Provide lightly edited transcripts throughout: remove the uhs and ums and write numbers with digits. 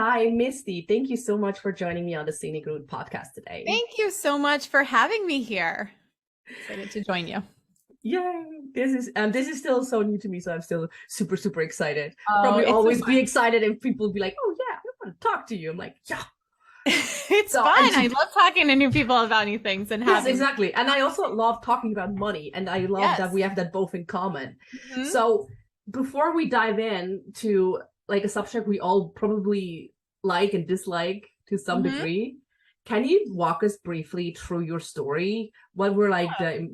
Hi, Misty. Thank you so much for joining me on the Scenic Route podcast today. Thank you so much for having me here. Excited to join you. Yeah, this is still so new to me, so I'm still super excited. Oh, Probably it's so always be fun. excited and people be like, "Oh yeah, I want to talk to you." I'm like, "Yeah." It's So fun. and I to, love talking to new people about new things and yes, having, exactly. And I also love talking about money, and I love that yes. we have that both in common. Mhm. So before we dive in to like a subject we all probably like and dislike to some Mhm. degree, can you walk us briefly through your story? What were like the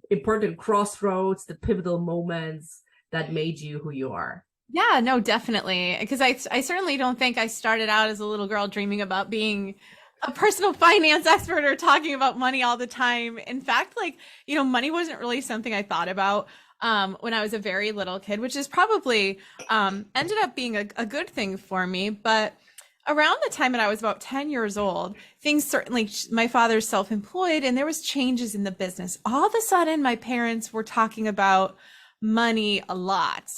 important crossroads, the pivotal moments that made you who you are? Yeah, no, definitely. Because I certainly don't think I started out as a little girl dreaming about being a personal finance expert or talking about money all the time. In fact, money wasn't really something I thought about when I was a very little kid, which is probably ended up being a good thing for me. But around the time that I was about 10 years old, things certainly, my father's self-employed and there was changes in the business. All of a sudden, my parents were talking about money a lot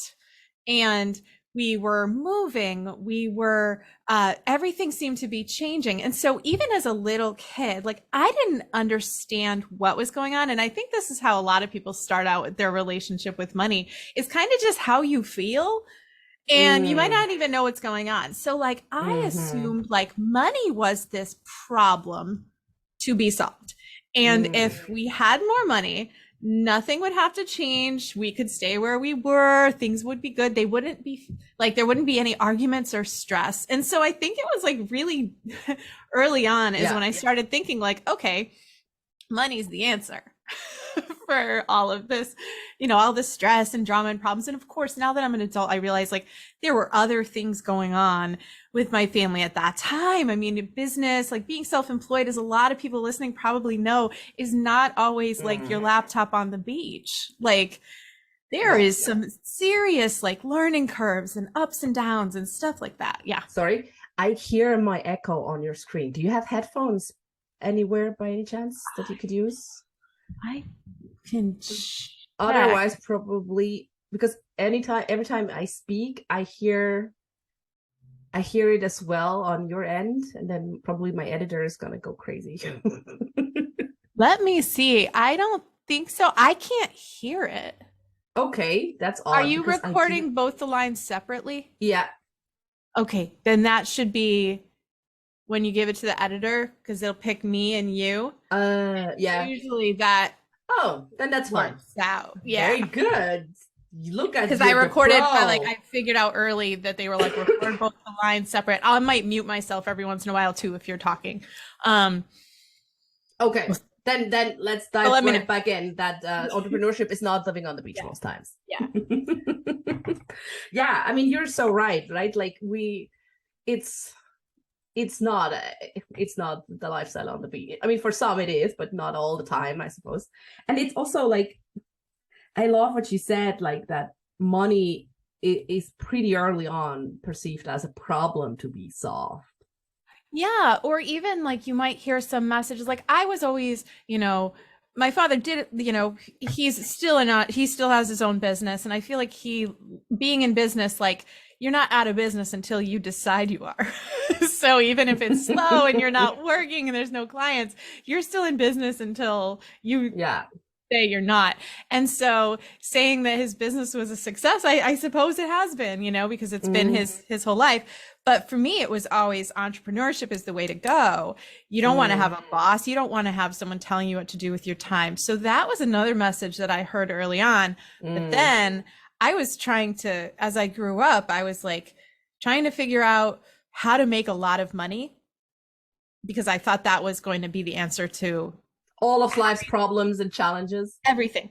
and we were moving, everything seemed to be changing. And so even as a little kid, like I didn't understand what was going on. And I think this is how a lot of people start out with their relationship with money, is kind of just how you feel. And you might Mm, not even know what's going on. So like I mm-hmm, assumed like money was this problem to be solved. And mm, if we had more money, nothing would have to change. We could stay where we were. Things would be good. They wouldn't be like there wouldn't be any arguments or stress. And so I think it was like really early on is yeah. when I started thinking like, okay, money's the answer for all of this, all this stress and drama and problems. And of course, now that I'm an adult, I realize like there were other things going on with my family at that time. I mean, business, like being self-employed, as a lot of people listening probably know, is not always like your Mm, laptop on the beach. Like there yeah. is some serious like learning curves and ups and downs and stuff like that. Yeah. Sorry, I hear my echo on your screen. Do you have headphones anywhere by any chance that you could use? I can check. Otherwise, probably because every time I speak, I hear it as well on your end, and then probably my editor is gonna go crazy. Let me see. I don't think so. I can't hear it. Okay, that's Are odd you because I do. recording both the lines separately? Yeah. Okay, then that should be when you give it to the editor because it'll pick me and you. Yeah. Usually that Oh, then that's fine. works out. Yeah. Very good. You look at Because I you, the recorded, pro. I figured out early that they were like record both the lines separate. I might mute myself every once in a while too if you're talking. Um, Okay, then let's but dive let me know. right back in that entrepreneurship is not living on the beach Yeah. most times. Yeah. Yeah, I mean you're so right, right? Like it's it's not it's not the lifestyle on the beach. I mean, for some it is, but not all the time, I suppose. And it's also like I love what you said, like that money is pretty early on perceived as a problem to be solved. Yeah, or even like you might hear some messages like I was always, my father did, he's still he still has his own business and I feel like he being in business like you're not out of business until you decide you are. So even if it's slow and you're not working and there's no clients, you're still in business until you Yeah. say you're not. And so saying that his business was a success, I suppose it has been, because it's been Mm, his whole life. But for me, it was always entrepreneurship is the way to go. You don't want to mm, have a boss. You don't want to have someone telling you what to do with your time. So that was another message that I heard early on. But mm. then I was trying to, as I grew up, I was like trying to figure out how to make a lot of money because I thought that was going to be the answer to All of life's problems and challenges. everything.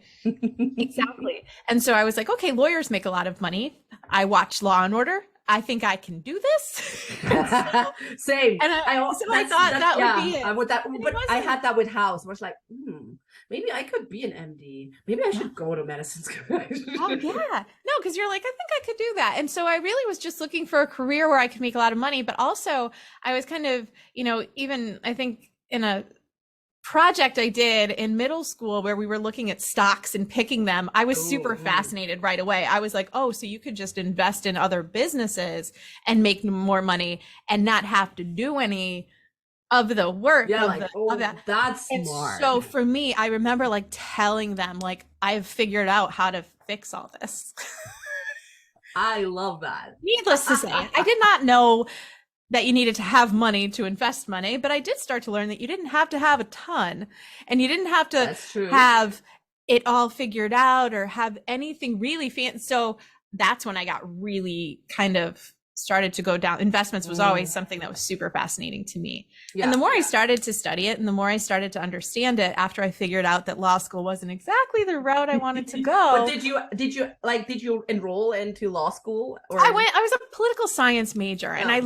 Exactly. And so I was like, okay, lawyers make a lot of money. I watch Law and Order. I think I can do this. And so, Same. and I, I so I thought that's that would yeah. be it. I would that, And it but I wasn't. had that with house. I was like, maybe I could be an MD. Maybe I Yeah. should go to medicine school. Oh yeah. No, because you're like, I think I could do that. And so I really was just looking for a career where I could make a lot of money, but also I was kind of, even I think in a project I did in middle school where we were looking at stocks and picking them, I was super Ooh. fascinated right away. I was like, oh, so you could just invest in other businesses and make more money and not have to do any of the work Yeah, of like, of oh, that. that's And smart. so for me, I remember like telling them, like, I've figured out how to fix all this. I love that. Needless to say, I did not know that you needed to have money to invest money, but I did start to learn that you didn't have to have a ton and you didn't have to That's true. have it all figured out or have anything really fancy. So that's when I got really kind of started to go down. Investments was always something that was super fascinating to me. Yeah, and the more I started to study it and the more I started to understand it after I figured out that law school wasn't exactly the route I wanted to go. But did you enroll into law school? Or I was a political science major and I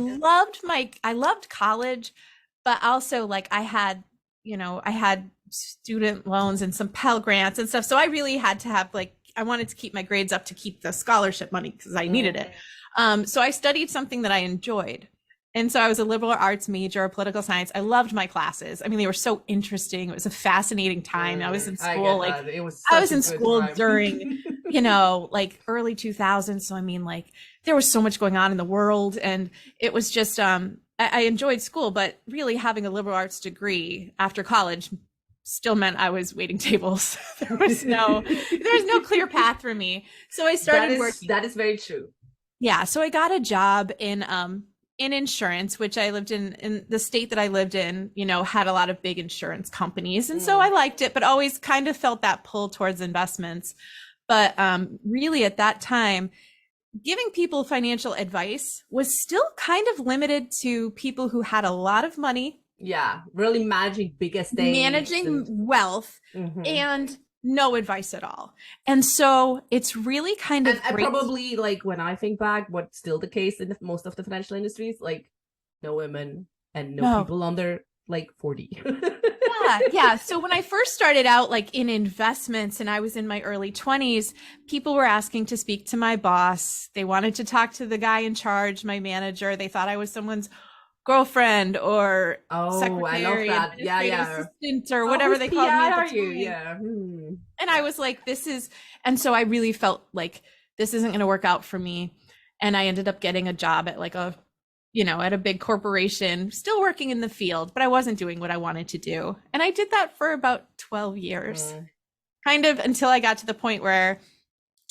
loved college, but also like I had student loans and some Pell Grants and stuff. So I really had to have I wanted to keep my grades up to keep the scholarship money because I needed it. So I studied something that I enjoyed. And so I was a liberal arts major, political science. I loved my classes. I mean, they were so interesting. It was a fascinating time. I was in school, I was in school during, early 2000s. So I mean, there was so much going on in the world, and it was just, I enjoyed school, but really having a liberal arts degree after college still meant I was waiting tables. there was no clear path for me. So I started working. That is very true. Yeah. So I got a job in insurance, which I lived in the state that I lived in, had a lot of big insurance companies. And so I liked it, but always kind of felt that pull towards investments. But really at that time, giving people financial advice was still kind of limited to people who had a lot of money. Yeah, really managing big estates. Managing wealth and no advice at all. And so it's really kind of and probably when I think back, what's still the case in most of the financial industries, no women and no people under 40. Yeah. So when I first started out in investments and I was in my early 20s, people were asking to speak to my boss. They wanted to talk to the guy in charge, my manager. They thought I was someone's girlfriend or secretary, I love that. Assistant or whatever they called me at the time. Yeah. And I was like, this is, and so I really felt like this isn't going to work out for me. And I ended up getting a job at at a big corporation, still working in the field, but I wasn't doing what I wanted to do. And I did that for about 12 years, kind of until I got to the point where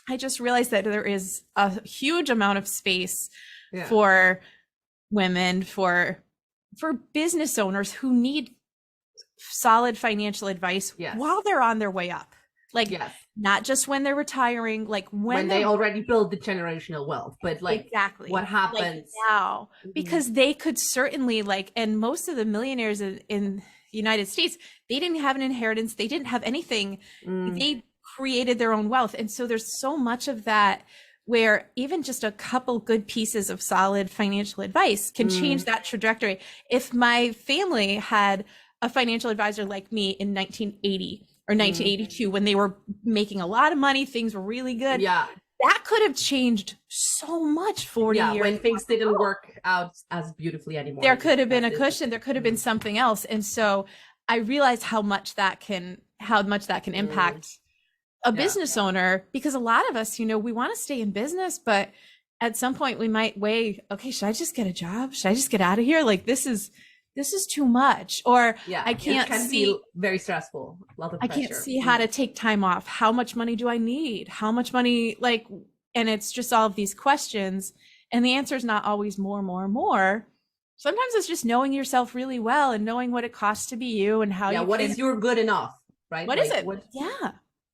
I just realized that there is a huge amount of space for women, for business owners who need solid financial advice while they're on their way up. Not just when they're retiring, when they already build the generational wealth, but exactly what happens now, because they could certainly and most of the millionaires in the United States, they didn't have an inheritance. They didn't have anything. They created their own wealth. And so there's so much of that where even just a couple good pieces of solid financial advice can change that trajectory. If my family had a financial advisor like me in 1980 or 1982, when they were making a lot of money, things were really good. Yeah. That could have changed so much 40 years when things didn't work out as beautifully anymore. There could have been a cushion. There could have been something else. And so I realized how much that can impact a business owner, because a lot of us, we want to stay in business, but at some point we might weigh, okay, should I just get a job? Should I just get out of here? This is too much, or I can't see, very stressful. A lot of pressure. I can't see how to take time off. How much money do I need? How much money, and it's just all of these questions. And the answer is not always more. Sometimes it's just knowing yourself really well and knowing what it costs to be you and how what is your good enough, right? What is it?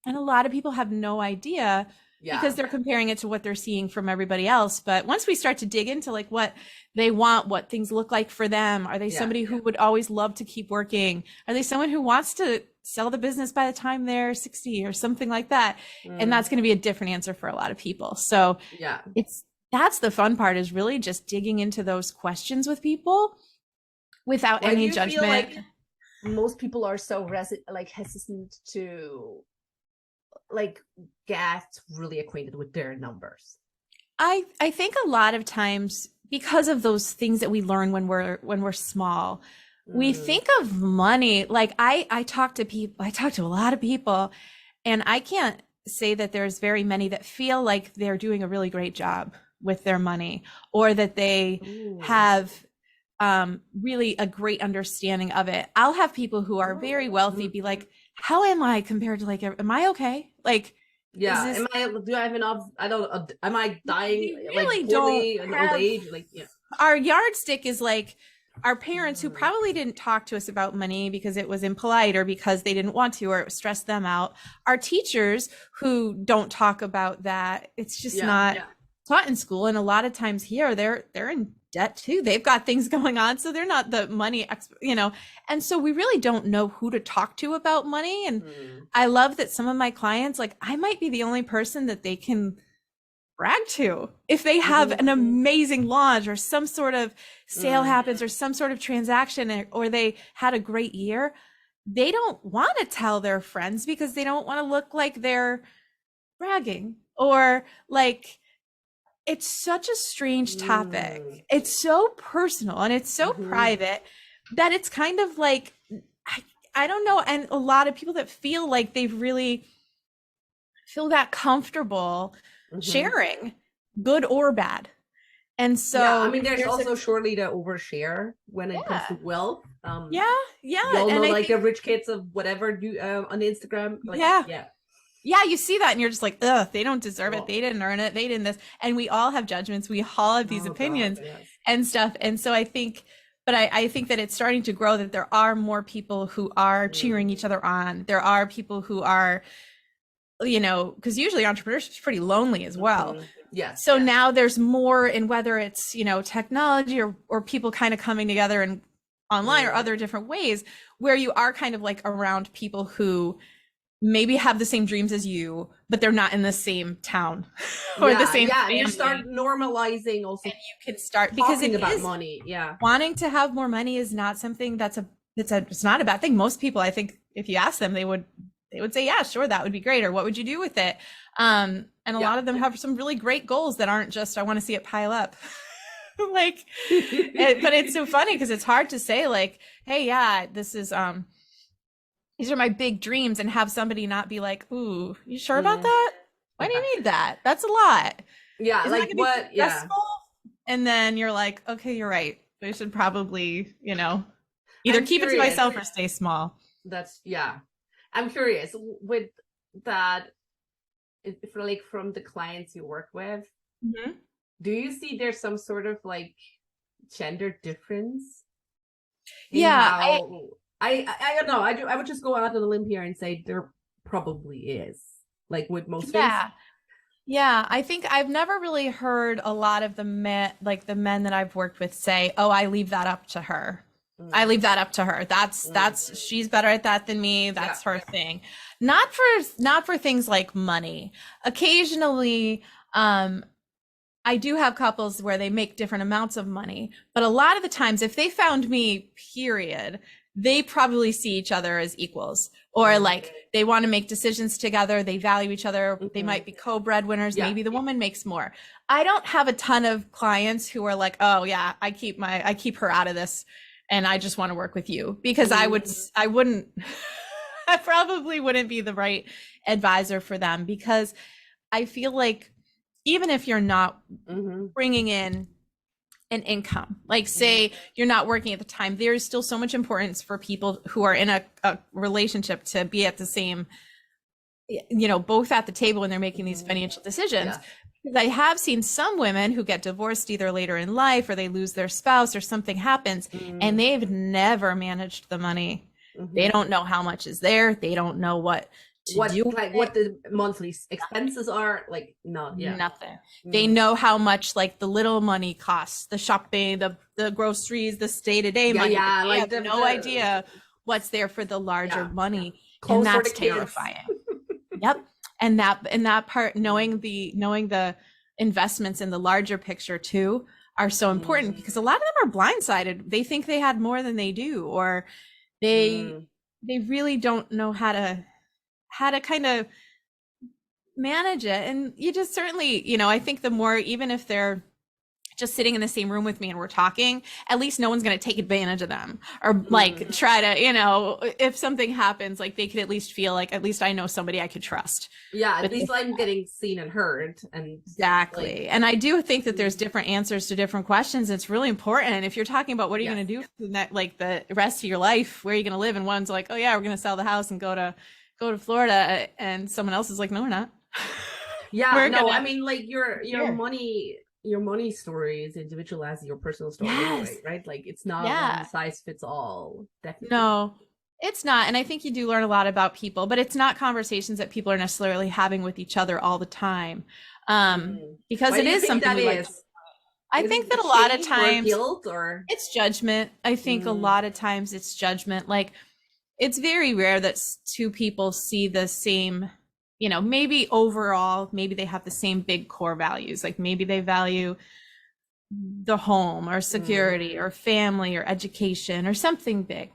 And a lot of people have no idea because they're comparing it to what they're seeing from everybody else. But once we start to dig into what they want, what things look like for them, are they somebody who would always love to keep working? Are they someone who wants to sell the business by the time they're 60 or something like that? And that's going to be a different answer for a lot of people. So that's the fun part, is really just digging into those questions with people without any judgment. Most people are so hesitant to get really acquainted with their numbers. I think a lot of times, because of those things that we learn when we're small, we think of money like I talk to people, I talk to a lot of people, and I can't say that there's very many that feel like they're doing a really great job with their money, or that they Ooh. have really a great understanding of it. I'll have people who are very wealthy be like, how am I compared to like, am I okay? Like, is Yeah. this, Do I have enough? I don't, am I dying we like really don't poorly in old have, age? Like, yeah. our yardstick is like our parents who probably didn't talk to us about money because it was impolite or because they didn't want to or it stressed them out. Our teachers who don't talk about that. It's just not taught in school. And a lot of times here they're in debt too. They've got things going on. So they're not the money, and so we really don't know who to talk to about money. And I love that some of my clients, like I might be the only person that they can brag to if they have an amazing launch or some sort of sale happens or some sort of transaction, or they had a great year. They don't want to tell their friends because they don't want to look like they're bragging, or like, it's such a strange topic. It's so personal and it's so private that it's kind of like, I don't know. And a lot of people that feel like they've really feel that comfortable sharing, good or bad. And so I mean, there's also surely the overshare when it comes to wealth. Yeah. You all know, like the rich kids of whatever do on Instagram. Like, yeah, you see that and you're just like, ugh, they don't deserve it. They didn't earn it. They didn't this. And we all have judgments. We all have these opinions and stuff. And so I think, but I think that it's starting to grow, that there are more people who are cheering each other on. There are people who are, because usually entrepreneurship is pretty lonely as well. Yes. So now there's more in whether it's, technology or people kind of coming together and online or other different ways where you are kind of like around people who maybe have the same dreams as you, but they're not in the same town or the same family. And you start normalizing also. And you can start, because it about is money. Yeah. Wanting to have more money is not something it's not a bad thing. Most people, I think if you ask them, they would say, yeah, sure, that would be great. Or what would you do with it? And a lot of them have some really great goals that aren't just, I want to see it pile up. But it's so funny because it's hard to say like, hey, yeah, this is, these are my big dreams, and have somebody not be like, ooh, you sure about that? Why do you need that? That's a lot. Yeah. Isn't like what? Yeah. And then you're like, okay, you're right. I should probably, either keep it to myself or stay small. I'm curious with that, if like from the clients you work with, do you see there's some sort of like gender difference? I don't know. I would just go out on a limb here and say there probably is, like with most things. Yeah, I think I've never really heard a lot of the men that I've worked with say, "Oh, I leave that up to her. I leave that up to her. That's she's better at that than me. That's her thing." Not for things like money. Occasionally, I do have couples where they make different amounts of money, but a lot of the times, if they found me, period, they probably see each other as equals, or like they want to make decisions together. They value each other. They might be co-breadwinners. Maybe the woman makes more. I don't have a ton of clients who are like, oh yeah, I keep her out of this and I just want to work with you, because I probably wouldn't be the right advisor for them, because I feel like even if you're not bringing in an income, like say you're not working at the time, there's still so much importance for people who are in a relationship to be at the same, both at the table when they're making these financial decisions. Because I have seen some women who get divorced either later in life, or they lose their spouse, or something happens, and they've never managed the money. They don't know how much is there. They don't know what the monthly expenses are, like nothing. They know how much like the little money costs, the shopping, the groceries, the day-to-day money. They have no idea what's there for the larger money. And that's terrifying. Yep. And that part, knowing the investments in the larger picture too are so important, because a lot of them are blindsided. They think they had more than they do, or they really don't know how to kind of manage it. And you just certainly, I think the more, even if they're just sitting in the same room with me and we're talking, at least no one's going to take advantage of them or like try to, you know, if something happens, like they could at least feel like at least I know somebody I could trust. Yeah, at But least I'm getting seen and heard. And exactly. And I do think that there's different answers to different questions. It's really important. If you're talking about what are you going to do for that, like the rest of your life, where are you going to live? And one's like, oh yeah, we're going to sell the house and go to Florida. And someone else is like, no, we're not. Yeah, no, I mean, like your money story is individual as your personal story anyway, right? Like it's not one size fits all. Definitely. No, it's not. And I think you do learn a lot about people, but it's not conversations that people are necessarily having with each other all the time. Because it is something we like. I think that a lot of times guilt or it's judgment. I think a lot of times it's judgment. Like it's very rare that two people see the same, you know, maybe overall, maybe they have the same big core values. Like maybe they value the home or security or family or education or something big.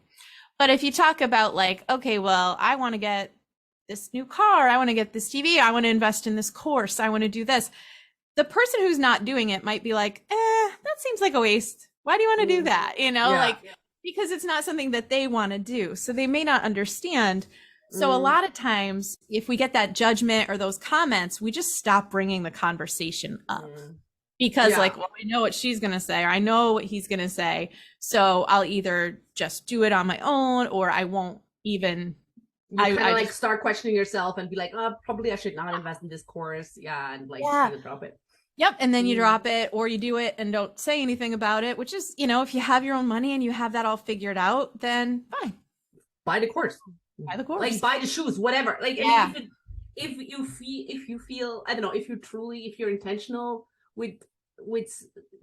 But if you talk about like, okay, well, I want to get this new car, I want to get this TV, I want to invest in this course, I want to do this. The person who's not doing it might be like, that seems like a waste. Why do you want to do that? You know, because it's not something that they want to do. So they may not understand. So a lot of times if we get that judgment or those comments, we just stop bringing the conversation up because like, well, I know what she's going to say, or I know what he's going to say. So I'll either just do it on my own or I won't even. I like just start questioning yourself and be like, oh, probably I should not invest in this course. Yeah. And like drop it. Yep. And then you drop it or you do it and don't say anything about it, which is, you know, if you have your own money and you have that all figured out, then fine. Buy the course. Buy the course. Like buy the shoes, whatever. Like I mean, if you feel, I don't know, if you're intentional with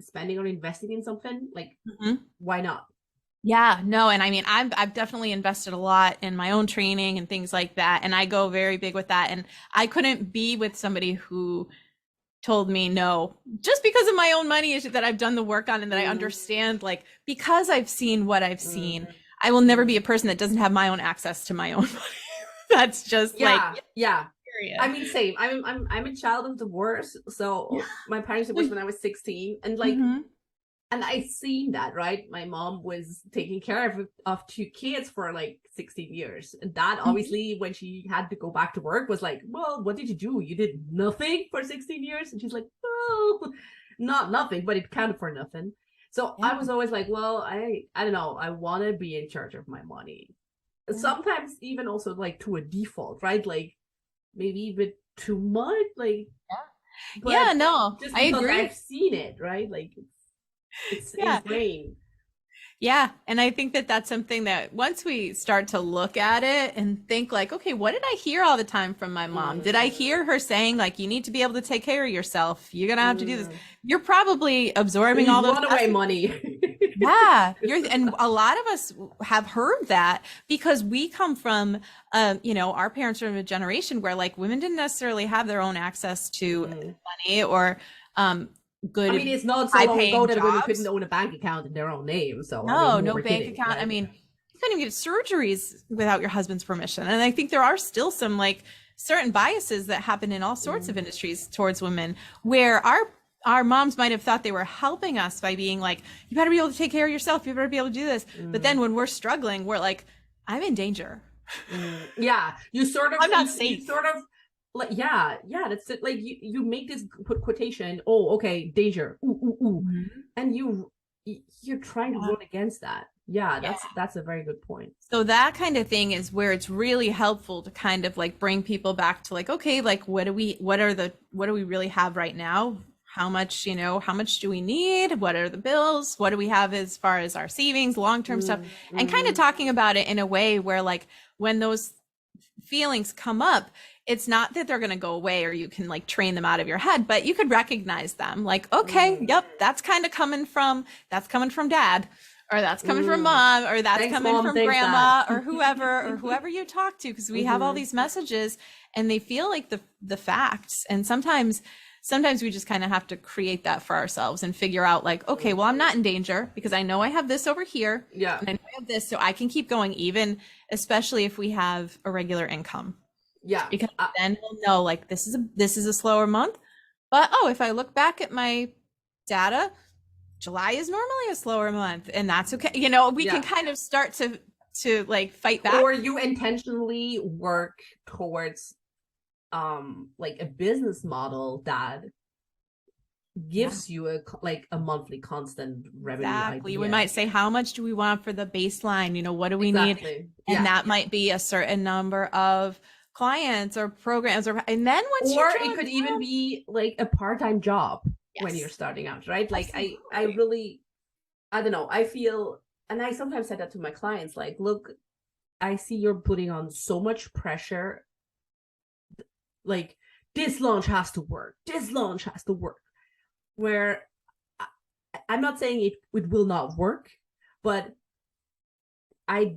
spending or investing in something, like why not? Yeah, no, and I mean, I've definitely invested a lot in my own training and things like that, and I go very big with that. And I couldn't be with somebody who told me no, just because of my own money issue that I've done the work on and that I understand, like because I've seen what I've seen. I will never be a person that doesn't have my own access to my own money. That's just period. I mean, same. I'm a child of divorce, so my parents divorced when I was 16, and like, and I seen that, right? My mom was taking care of two kids for like 16 years, and that obviously when she had to go back to work was like, well, what did you do? You did nothing for 16 years, and she's like, well, not nothing, but it counted for nothing. So I was always like, well, I don't know. I want to be in charge of my money. Sometimes even also like to a default, right? Like maybe even too much. Like, no, just I agree. I've seen it, right? Like it's ingrained. Yeah. And I think that that's something that once we start to look at it and think like, okay, what did I hear all the time from my mom? Did I hear her saying like, you need to be able to take care of yourself? You're going to have to do this. You're probably absorbing all those runaway money. And a lot of us have heard that because we come from, you know, our parents are of a generation where like women didn't necessarily have their own access to money or, good. I mean, it's not so long ago that women couldn't own a bank account in their own name. So no bank account. Right? I mean, you couldn't even get surgeries without your husband's permission. And I think there are still some like certain biases that happen in all sorts of industries towards women, where our moms might have thought they were helping us by being like, you better be able to take care of yourself. You better be able to do this. But then when we're struggling, we're like, I'm in danger. Yeah, you sort of. I'm not safe. You sort of. Like that's it. Like you make this quotation, oh okay, danger, and you're trying to run against that. That's a very good point. So that kind of thing is where it's really helpful to kind of like bring people back to like, okay, like what do we really have right now? How much do we need? What are the bills? What do we have as far as our savings, long-term stuff? And kind of talking about it in a way where like when those feelings come up, it's not that they're going to go away or you can like train them out of your head, but you could recognize them like, okay, yep, that's kind of coming from dad, or that's coming from mom, or that's coming from grandma or whoever you talk to. Cause we have all these messages and they feel like the facts. And sometimes we just kind of have to create that for ourselves and figure out like, okay, well, I'm not in danger because I know I have this over here. Yeah. And I know I have this, so I can keep going, even especially if we have a regular income. Yeah. Because then we'll know like this is a slower month. But if I look back at my data, July is normally a slower month, and that's okay. You know, we can kind of start to like fight back. Or you intentionally work towards like a business model that gives you a monthly constant revenue. Exactly. Idea. We might say, how much do we want for the baseline? You know, what do we need? And that might be a certain number of clients or programs, and then once it could even be like a part-time job when you're starting out, right? Like I really, I don't know, I feel, and I sometimes said that to my clients, like, look, I see you're putting on so much pressure, like this launch has to work, where I'm not saying it will not work, but I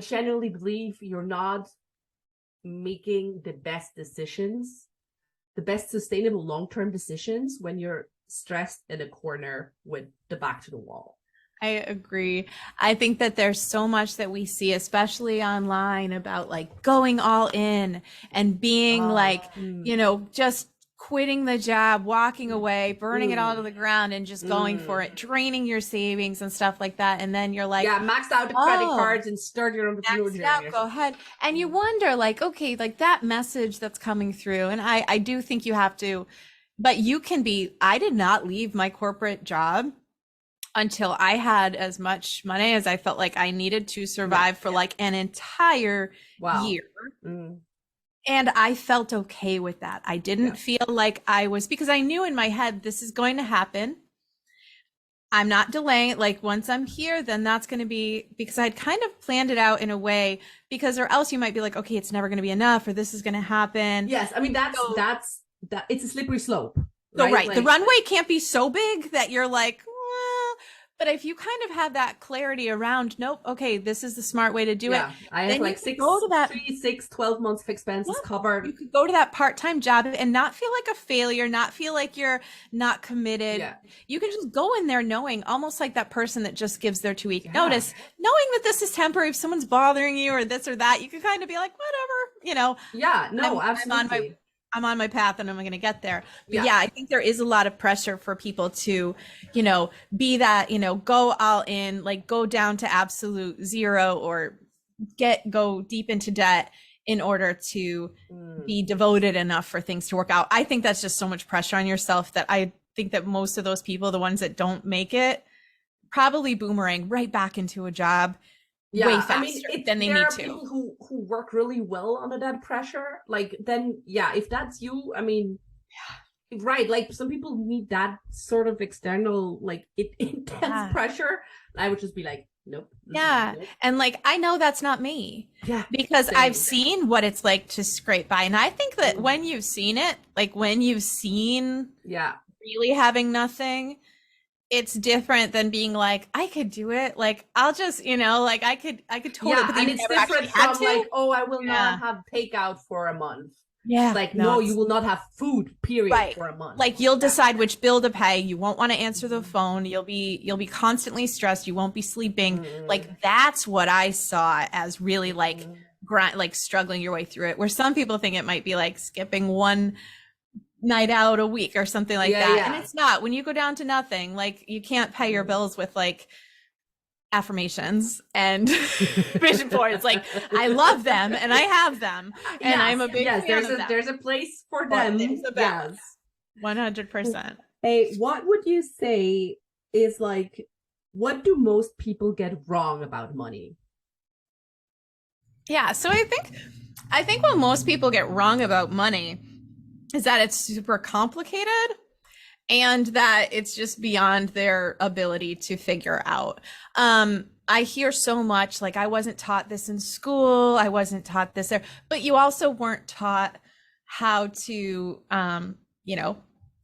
genuinely believe you're not making the best decisions, the best sustainable long-term decisions when you're stressed in a corner with the back to the wall. I agree. I think that there's so much that we see, especially online, about like going all in and being you know, just quitting the job, walking away, burning it all to the ground and just going for it, draining your savings and stuff like that. And then you're like, max out the credit cards and start your entrepreneur journey. Go ahead. And you wonder, like, okay, like that message that's coming through. And I do think you have to, but you can be, I did not leave my corporate job until I had as much money as I felt like I needed to survive for like an entire year. And I felt okay with that. I didn't feel like I was, because I knew in my head, this is going to happen. I'm not delaying. Like once I'm here, then that's going to be, because I'd kind of planned it out in a way, because or else you might be like, okay, it's never going to be enough, or this is going to happen. Yes. I mean, that's it's a slippery slope. Right? So like, the runway can't be so big that you're like, but if you kind of have that clarity around, nope, okay, this is the smart way to do it. I have like 12 months of expenses covered. You could go to that part-time job and not feel like a failure, not feel like you're not committed. You can just go in there knowing, almost like that person that just gives their 2-week notice, knowing that this is temporary. If someone's bothering you or this or that, you can kind of be like, whatever, you know. Yeah, no, absolutely. I'm on my path and I'm going to get there. But I think there is a lot of pressure for people to, you know, be that, you know, go all in, like go down to absolute zero or go deep into debt in order to be devoted enough for things to work out. I think that's just so much pressure on yourself that I think that most of those people, the ones that don't make it, probably boomerang right back into a job. Way faster than they need to. There are people who work really well under that pressure. Like then, if that's you, I mean, right? Like some people need that sort of external, like intense pressure. I would just be like, nope. And like I know that's not me. Because I've seen what it's like to scrape by, and I think that when you've seen it, like when you've seen, really having nothing. It's different than being like, I could do it. Like, I'll just, you know, like I could totally. But and it's different from like, oh, I will not have takeout for a month. Like, no, you will not have food, period, for a month. Like you'll decide which bill to pay. You won't want to answer the phone. You'll be constantly stressed. You won't be sleeping. Like that's what I saw as really like like struggling your way through it. Where some people think it might be like skipping one night out a week or something like that. And it's not. When you go down to nothing, like you can't pay your bills with like affirmations and vision boards. Like I love them and I have them and I'm a big fan of them. There's a place for them. There's a balance. 100%. Hey, what would you say is like, what do most people get wrong about money? Yeah, so I think what most people get wrong about money is that it's super complicated and that it's just beyond their ability to figure out. I hear so much like, I wasn't taught this in school, I wasn't taught this there, but you also weren't taught how to, you know,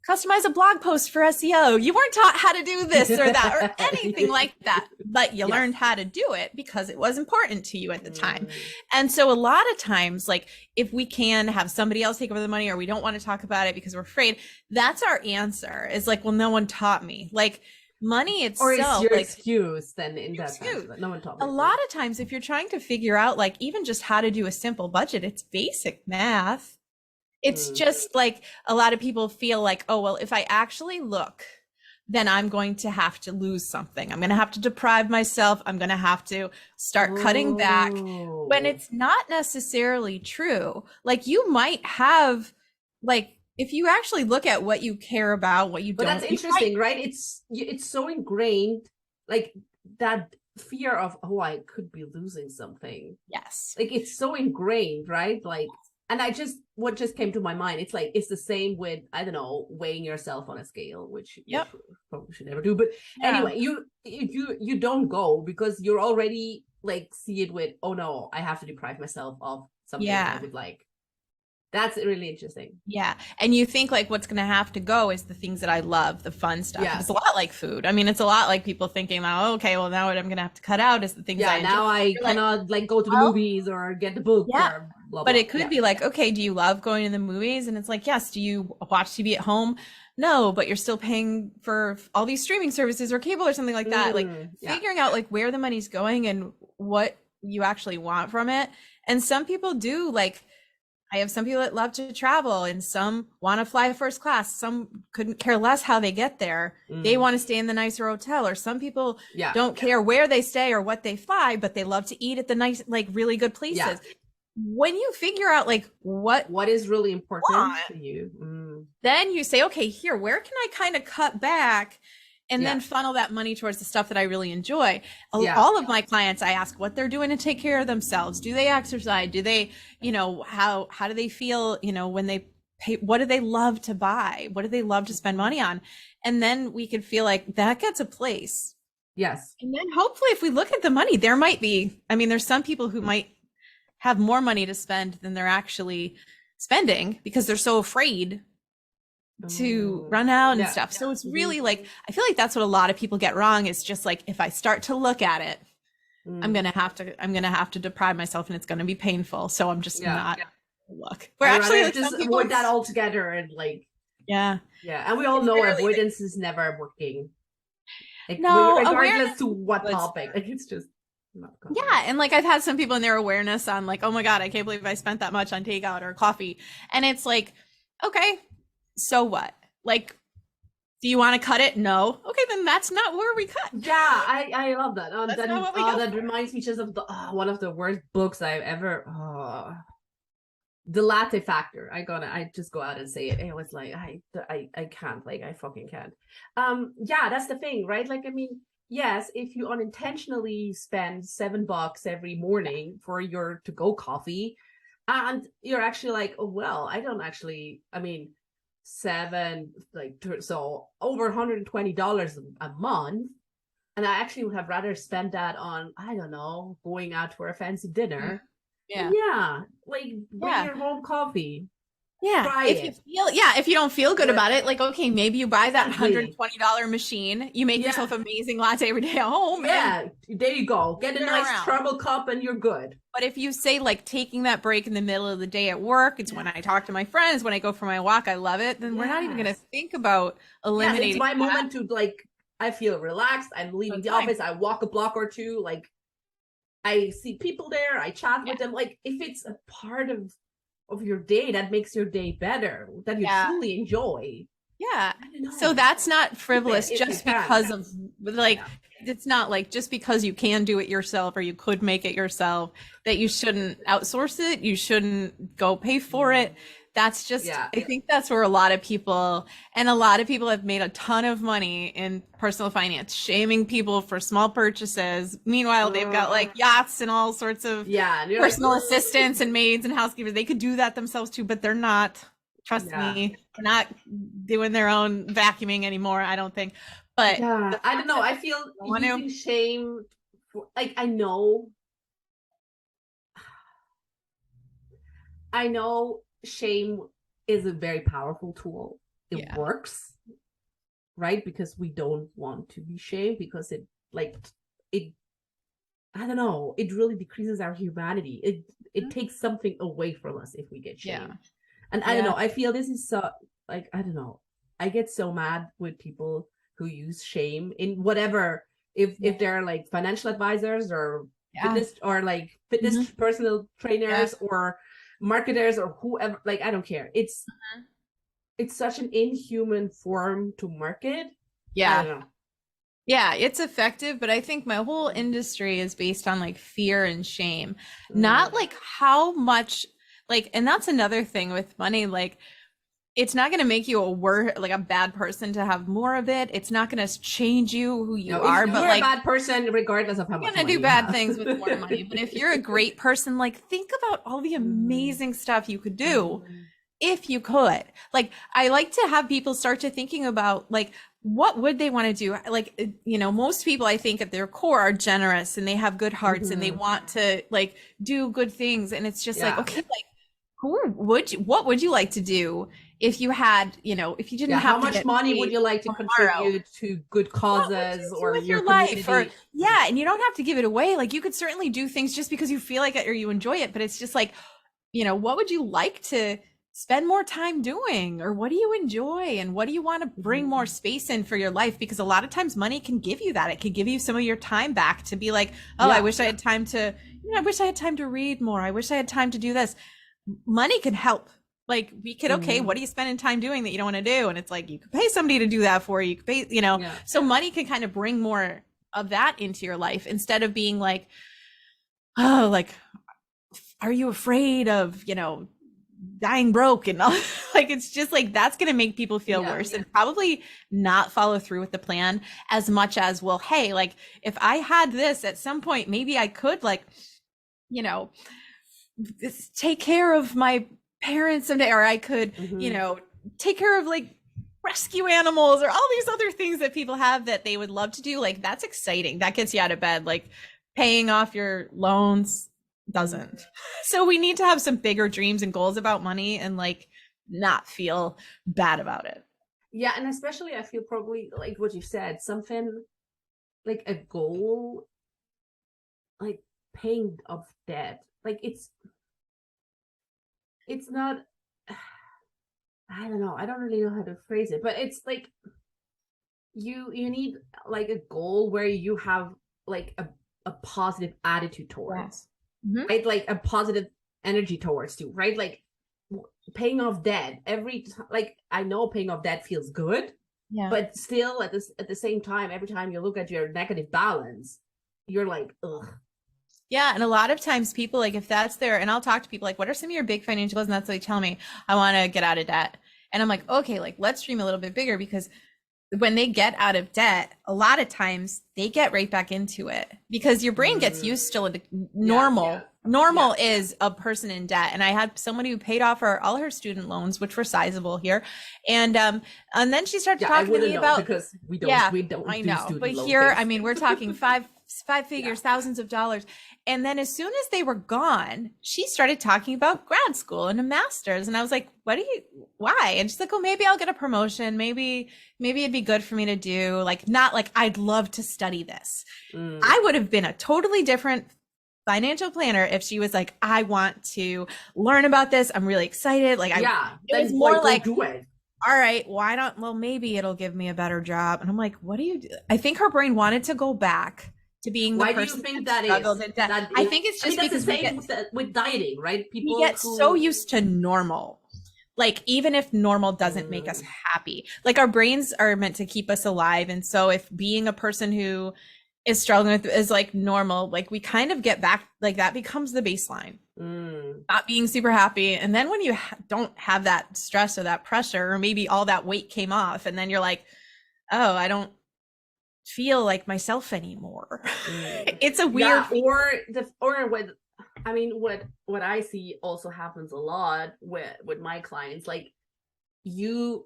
customize a blog post for SEO. You weren't taught how to do this or that or anything like that, but you learned how to do it because it was important to you at the time. And so a lot of times, like if we can have somebody else take over the money or we don't want to talk about it because we're afraid, that's our answer. Is like, well, no one taught me. Like money itself. Or it's your excuse then in that sense, but no one taught me. A lot of times if you're trying to figure out like even just how to do a simple budget, it's basic math. It's just like a lot of people feel like, oh, well, if I actually look then I'm going to have to lose something. I'm going to have to deprive myself. I'm going to have to start cutting back when Oh. it's not necessarily true. Like you might have, like, if you actually look at what you care about, what you But that's don't, you might, interesting, right? It's so ingrained, like that fear of, oh, I could be losing something. yes. Like it's so ingrained, right? Like, and what just came to my mind, it's like it's the same with, I don't know, weighing yourself on a scale, which Yep. probably should never do. But Yeah. anyway, you don't go because you're already like see it with, oh no, I have to deprive myself of something Yeah. I would like. That's really interesting. Yeah. And you think like what's going to have to go is the things that I love, the fun stuff. Yeah. It's a lot like food. I mean, it's a lot like people thinking, oh, okay, well, now what I'm going to have to cut out is the things Yeah, I enjoy. now I You're like, cannot like go to the well, movies or get the book yeah. or blah, But blah. it could Yeah. be like, okay, do you love going to the movies? And it's like, yes. Do you watch TV at home? No, but you're still paying for all these streaming services or cable or something like that. Like yeah. figuring out like where the money's going and what you actually want from it. And some people do like, I have some people that love to travel and some want to fly first class. Some couldn't care less how they get there. They want to stay in the nicer hotel, or some people don't care where they stay or what they fly, but they love to eat at the nice, like really good places. Yeah. When you figure out like what is really important to you, then you say, okay, here, where can I kind of cut back and then funnel that money towards the stuff that I really enjoy. All of my clients, I ask what they're doing to take care of themselves. Do they exercise? Do they, how do they feel, when they pay, what do they love to buy? What do they love to spend money on? And then we could feel like that gets a place. Yes. And then hopefully if we look at the money, there might be, there's some people who might have more money to spend than they're actually spending because they're so afraid to run out and stuff. So it's really like, I feel like that's what a lot of people get wrong, is just like, if I start to look at it, I'm going to have to deprive myself and it's going to be painful. So I'm just not look. We're actually like, just avoid that altogether and like, and we all know avoidance is never working. Like, no, regardless to what topic, like it's just not good. Yeah, and like I've had some people in their awareness on like, oh my God, I can't believe I spent that much on takeout or coffee. And it's like, okay, so what? Like, do you want to cut it? No. Okay, then that's not where we cut. Yeah, I love that. That's not what we go that for. reminds me just of the one of the worst books I've ever. The Latte Factor. I just go out and say it. It was like I can't, like I fucking can't. Yeah, that's the thing, right? Like, I mean, yes, if you unintentionally spend $7 every morning for your to-go coffee, and you're actually like, oh well, I don't actually. I mean, so over $120 a month, and I actually would have rather spent that on, I don't know, going out for a fancy dinner. Like bring your home coffee. If you don't feel good about it, like, okay, maybe you buy that $120 machine, you make yourself amazing latte every day at home. There you go. Get a nice travel cup and you're good. But if you say like taking that break in the middle of the day at work, it's when I talk to my friends, when I go for my walk, I love it, then we're not even going to think about eliminating. It's my moment to like, I feel relaxed. I'm leaving the office. I walk a block or two. Like, I see people there. I chat with them. Like, if it's a part of your day that makes your day better, that you truly enjoy. So that's not frivolous just because of like, it's not like just because you can do it yourself or you could make it yourself that you shouldn't outsource it. You shouldn't go pay for it. That's just, I think that's where a lot of people have made a ton of money in personal finance, shaming people for small purchases. Meanwhile, they've got like yachts and all sorts of personal assistants and maids and housekeepers. They could do that themselves too, but they're not. Trust me, they're not doing their own vacuuming anymore, I don't think. But I don't know. I feel using shame, like I know shame is a very powerful tool. It works, right? Because we don't want to be shamed, because it I don't know, it really decreases our humanity. It takes something away from us if we get shamed. And I don't know, I feel this is so, like, I don't know, I get so mad with people who use shame in whatever, if they're like financial advisors or fitness personal trainers or marketers or whoever, like, I don't care. It's such an inhuman form to market I Yeah. don't know. Yeah, it's effective, but I think my whole industry is based on like fear and shame, not Mm. like how much like, and that's another thing with money, like it's not going to make you like a bad person to have more of it. It's not going to change you who you No, are, but you're a like bad person regardless of how you're much going to money do you bad have. things with more money. But if you're a great person, like think about all the Mhm. amazing stuff you could do Mhm. if you could. Like I like to have people start to thinking about like what would they want to do? Like most people I think at their core are generous and they have good hearts and they Mhm. want to like do good things and it's just like Yeah. okay, like what would you like to do if you had, if you didn't Yeah. How have to much get money would paid you like to tomorrow? contribute to good What would you causes do or with your your life? Or community? yeah, and you don't have to give it away. Like you could certainly do things just because you feel like it or you enjoy it, but it's just like, what would you like to spend more time doing? Or what do you enjoy? And what do you want to bring more Mhm. space in for your life? Because a lot of times money can give you that. It can give you some of your time back to be like, oh, I Yeah. wish I had time to, I wish I had time to read more. I wish I had time to do this. Money can help. Like we could, okay, Mhm. what are you spending time doing that you don't want to do? And it's like, you could pay somebody to do that for you. You could pay, Yeah. so money can kind of bring more of that into your life instead of being like, oh, like, are you afraid of, dying broke and all? Like it's just like that's going to make people feel Yeah. worse and probably not follow through with the plan as much as, well, hey, like if I had this at some point, maybe I could like, you know, take care of my parents someday, or I could, Mhm. take care of like rescue animals or all these other things that people have that they would love to do. Like that's exciting. That gets you out of bed. Like paying off your loans doesn't. So we need to have some bigger dreams and goals about money and like not feel bad about it. Yeah, and especially I feel probably like what you said, something like a goal, like paying off debt. Like it's not I don't know. I don't really know how to phrase it, but it's like you need like a goal where you have like a positive attitude towards, Yes. Mm-hmm. right? Like a positive energy towards too, right? Like paying off debt like I know paying off debt feels good, Yeah. but still at the same time, every time you look at your negative balance, you're like, ugh. Yeah, and a lot of times people like if that's their and I'll talk to people like, what are some of your big financial goals? And that's what they tell me, I want to get out of debt. And I'm like, okay, like let's dream a little bit bigger because when they get out of debt, a lot of times they get right back into it because your brain gets used to the Yeah, normal. yeah, Normal yeah. is a person in debt. And I had somebody who paid off all her student loans, which were sizable here. And then she started Yeah, I talking to wouldn't me know about, because yeah, we don't I do know. But student loan here, I things. mean, we're talking five Yeah. figures, thousands of dollars. And then as soon as they were gone, she started talking about grad school and a master's. And I was like, why? And she's like, oh, maybe I'll get a promotion. Maybe it'd be good for me to do. Like, not like I'd love to study this. I would have been a totally different financial planner if she was like, I want to learn about this. I'm really excited. Like, Yeah, it was then more go like, do it. all right, why don't, well, maybe it'll give me a better job. And I'm like, what do you do? I think her brain wanted to go back to being the Why do you person think that that is? struggled in debt. That I is, think it's I mean, just that's the because we same get with dieting, right? we People get so who used to normal. Like even if normal doesn't make us happy, like our brains are meant to keep us alive. And so if being a person who is struggling with is like normal, like we kind of get back, like that becomes the baseline, not being super happy. And then when you don't have that stress or that pressure, or maybe all that weight came off, and then you're like, oh, I don't feel like myself anymore. It's a weird or with I mean what I see also happens a lot with my clients, like you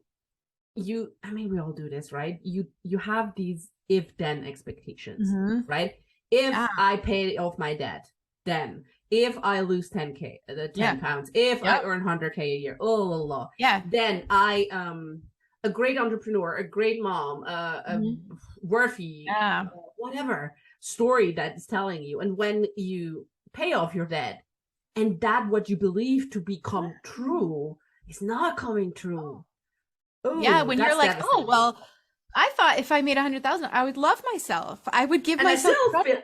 I mean we all do this, right? You have these if then expectations, right? If Yeah. I pay off my debt, then if I lose 10k, the 10 pounds, if I earn 100k a year, then I a great entrepreneur, a great mom, a worthy whatever story that's telling you. And when you pay off your debt and that what you believe to become true is not coming true. Yeah, when you're like, oh, well, I thought if I made 100,000, I would love myself. I would give myself.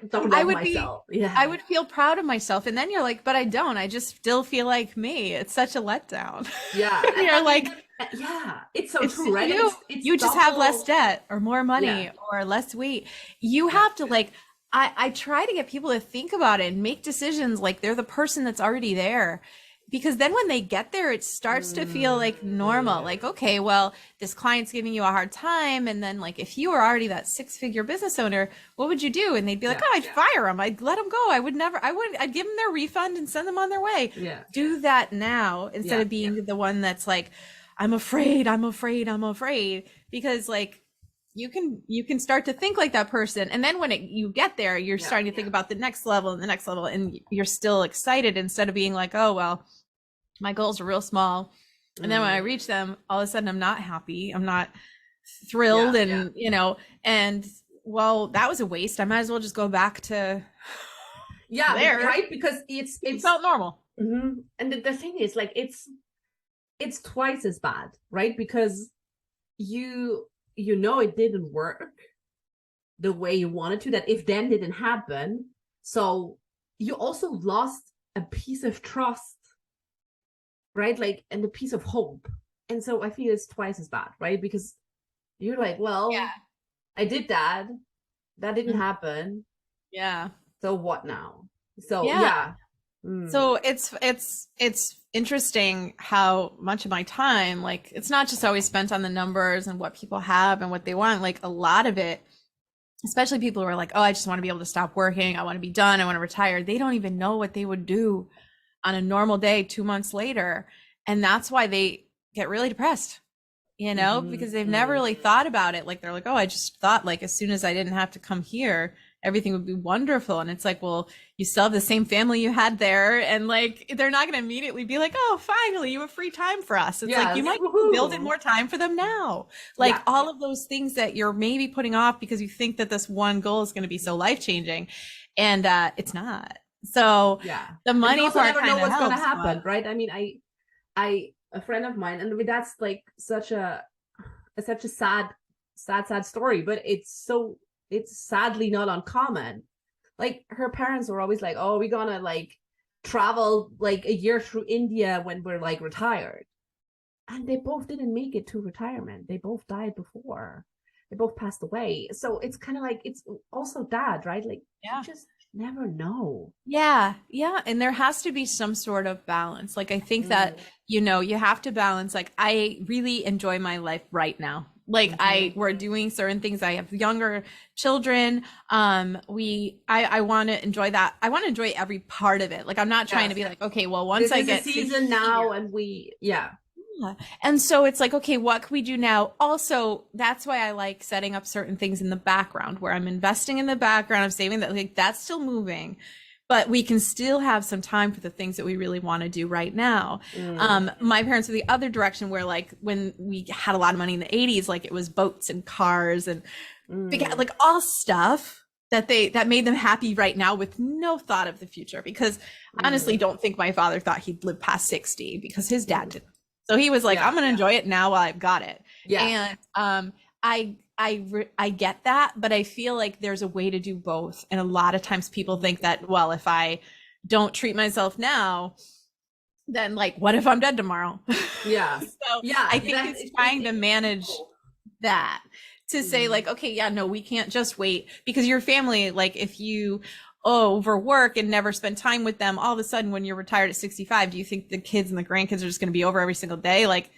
Don't love myself. Yeah, I would feel proud of myself. And then you're like, but I don't. I just still feel like me. It's such a letdown. Yeah, You're like, Yeah, it's so It's true, right? And it's you just have less double. debt or more Yeah, money or less weight. You yeah. have to like I try to get people to think about it and make decisions like they're the person that's already there. Because then when they get there, it starts to feel Mm, like normal. Like, okay, well, this client's giving you a hard time. And then like if you were already that six-figure business owner, what would you do? And they'd be like, yeah, oh, I'd fire them. I'd let them go. I'd give them their refund and send them on their way. yeah, Do that now instead yeah, of being the one that's like, I'm afraid, I'm afraid, I'm afraid. Because like you can start to think like that person. And then when you get there, you're yeah, starting to think about the next level and the next level, and you're still excited instead of being like, oh well, my goals are real small. And then when I mm, reach them, all of a sudden I'm not happy. I'm not yeah, thrilled. And, and well, that was a waste. I might as well just go back to yeah. there. Right, because It felt normal. and the thing is, like, it's twice as bad, right? Because you know it didn't work the way you wanted to. That if then didn't happen, so you also lost a piece of trust, right? Like, and a piece of hope. And so I feel it's twice as bad, right? Because you're like, well, Yeah. I did that. That didn't Mhm. happen. Yeah. So what now? So Yeah. yeah. Mm, So it's interesting how much of my time, like it's not just always spent on the numbers and what people have and what they want. Like a lot of it, especially people who are like, oh, I just want to be able to stop working. I want to be done. I want to retire. They don't even know what they would do on a normal day 2 months later. And that's why they get really depressed, because they've never mm. really thought about it. Like they're like, oh, I just thought like as soon as I didn't have to come here, everything would be wonderful. And it's like, well, you still have the same family you had there. And like, they're not going to immediately be like, oh, finally, you have free time for us. It's like, you Yes. might build in Woohoo. more time for them now. Like Yeah. all of those things that you're maybe putting off because you think that this one goal is going to be so life changing. And it's not. So Yeah. the And you money also part never know kind of what's gonna helps, happen, but right? I mean, I a friend of mine, and that's like such a sad story, but it's sadly not uncommon. Like, her parents were always like, oh, we're gonna like travel like a year through India when we're like retired. And they both didn't make it to retirement. They both died before. They both passed away. So it's kind of like, it's also dad, right? Like, you yeah. just never know. Yeah, yeah, and there has to be some sort of balance. Like I think that, Mm, you have to balance like I really enjoy my life right now. Like mhm. we're doing certain things. I have younger children. I want to enjoy that. I want to enjoy every part of it. Like I'm not trying to Yes. be like, okay, well, once This I is the get to season now, here. and yeah. Yeah. And so it's like, okay, what can we do now? Also, that's why I like setting up certain things in the background where I'm investing in the background, I'm saving that, like that's still moving, but we can still have some time for the things that we really want to do right now. Mm, My parents were the other direction where like when we had a lot of money in the 80s, like it was boats and cars and mm, like all stuff that made them happy right now with no thought of the future. Because I honestly mm, don't think my father thought he'd live past 60 because his dad mm. didn't. So he was like, Yeah. I'm gonna enjoy it now while I've got it. Yeah. And I get that, but I feel like there's a way to do both. And a lot of times people think that, well, if I don't treat myself now, then like what if I'm dead tomorrow? Yeah. So Yeah. I think it's trying to manage that, to say Mm. like, okay, yeah, no, we can't just wait, because your family, like if you overwork and never spend time with them, all of a sudden when you're retired at 65, do you think the kids and the grandkids are just going to be over every single day? Like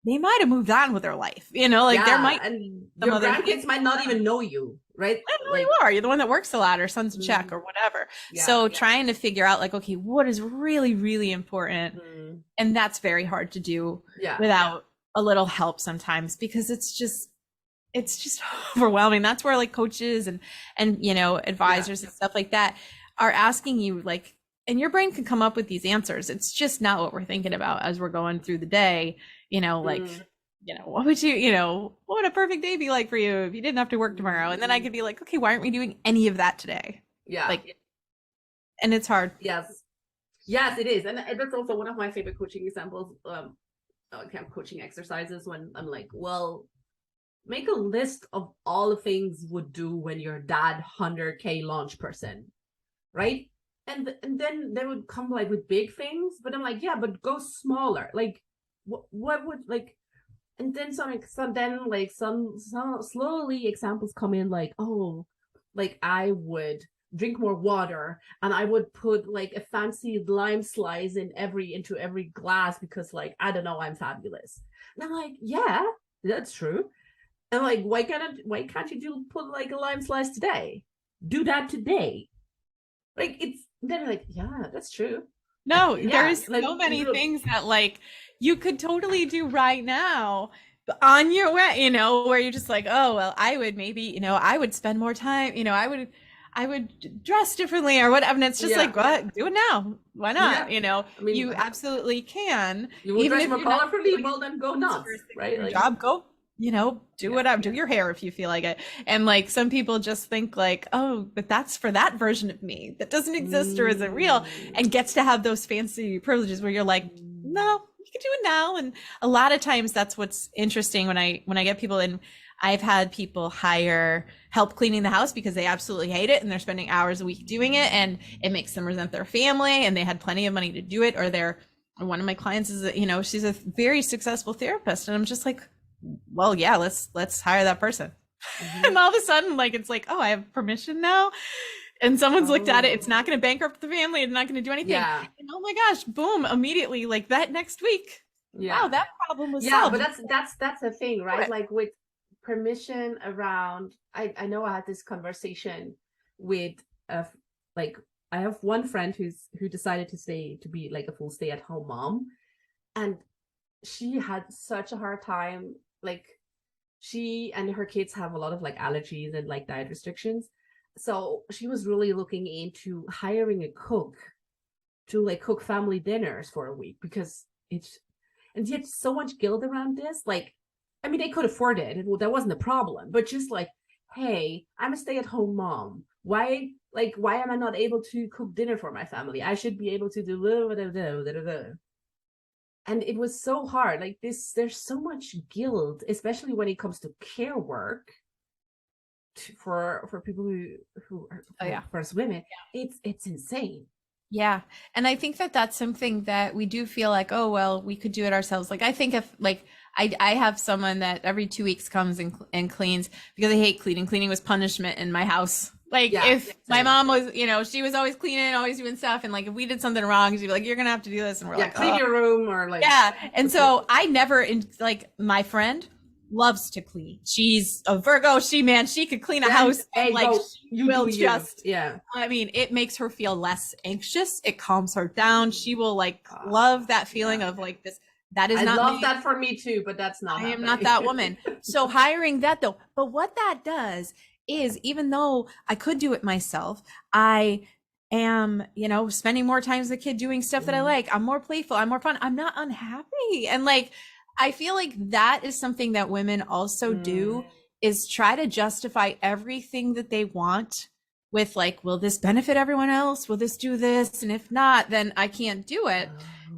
they might have moved on with their life, like there Yeah. might And be some your other people grandkids might not even know you, right? I don't know who Like, you are. You're the one that works a lot or sends a check mm, or whatever. yeah. So trying to figure out like, okay, what is really, really important? Mm, And that's very hard to do yeah. without a little help sometimes, because it's just overwhelming. That's where like coaches and Yeah. advisors and stuff like that are asking you like, and your brain can come up with these answers. It's just not what we're thinking about as we're going through the day. Like, Mm, what would what would a perfect day be like for you if you didn't have to work tomorrow? And then I could be like, okay, why aren't we doing any of that today? yeah. Like, and it's hard. Yes. Yes, it is. And that's also one of my favorite coaching examples, camp coaching exercises, when I'm like, well, make a list of all the things would do when you're that 100K launch person, right? And then they would come like with big things, but I'm like, yeah, but go smaller. Like, what would, like, and then some slowly examples come in, like, oh, like I would drink more water, and I would put like a fancy lime slice into every glass because, like, I don't know, I'm fabulous. And I'm like, yeah, that's true. And like, why can't you put like a lime slice today? Do that today. Like, it's then like, yeah, that's true. No, Yeah, there's like, so many things that like you could totally do right now on your way, you know, where you're just like, oh, well, I would maybe, you know, I would spend more time, you know, I would dress differently or whatever. And it's just yeah, like, what? Do it now. Why not? yeah. You know, I mean, you absolutely can, you will even dress if more you're not colorfully, feeling well, then go the nuts, first thing for right? your Like, job, go, you know, do yeah, whatever, do your hair if you feel like it. And like some people just think like, oh, but that's for that version of me that doesn't exist or isn't real mm, and gets to have those fancy privileges where you're like, no, you can do it now. And a lot of times that's what's interesting when I get people in. I've had people hire help cleaning the house because they absolutely hate it and they're spending hours a week doing it and it makes them resent their family and they had plenty of money to do it, or they're one of my clients is you know, she's a very successful therapist and I'm just like, well, yeah, let's hire that person. mm-hmm. And all of a sudden, like, it's like, oh, I have permission now. And someone's looked at it. It's Oh, not going to bankrupt the family. It's not going to do anything. yeah, And oh my gosh, boom, immediately, like that next week. Wow, yeah, that problem was yeah. But solved. that's the thing, Do right? it. Like, with permission around, I know I had this conversation with uh like, I have one friend who decided to be like a full stay-at-home mom, and she had such a hard time. Like, she and her kids have a lot of like allergies and like diet restrictions, so she was really looking into hiring a cook to like cook family dinners for a week, because it's, and yet so much guilt around this. Like, I mean, they could afford it, that wasn't a problem, but just like, hey, I'm a stay-at-home mom, why am I not able to cook dinner for my family? I should be able to do. And it was so hard. Like, there's so much guilt, especially when it comes to care work, for people who are, Oh yeah. for us women. It's insane. Yeah. And I think that that's something that we do feel like, oh, well, we could do it ourselves. Like, I think if like, I have someone that every 2 weeks comes and cleans because I hate cleaning. Cleaning was punishment in my house. Like Yeah, if my same. mom was, you know, she was always cleaning, always doing stuff. And like, if we did something wrong, she'd be like, you're going to have to do this. And we're Yeah, like, clean oh, your room, or like, yeah. And so I never, like my friend loves to clean. She's a Virgo. She could clean a then, house. hey, Like go, she you will do you. just, Yeah. I mean, it makes her feel less anxious. It calms her down. She will like love that feeling Yeah. of like this. That is I not love me. that for me too, but that's not I am happening. not that woman. So hiring that though, but what that does is even though I could do it myself, I am, you know, spending more time as a kid doing stuff that I like. I'm more playful. I'm more fun. I'm not unhappy. And like, I feel like that is something that women also do, is try to justify everything that they want with like, will this benefit everyone else? Will this do this? And if not, then I can't do it.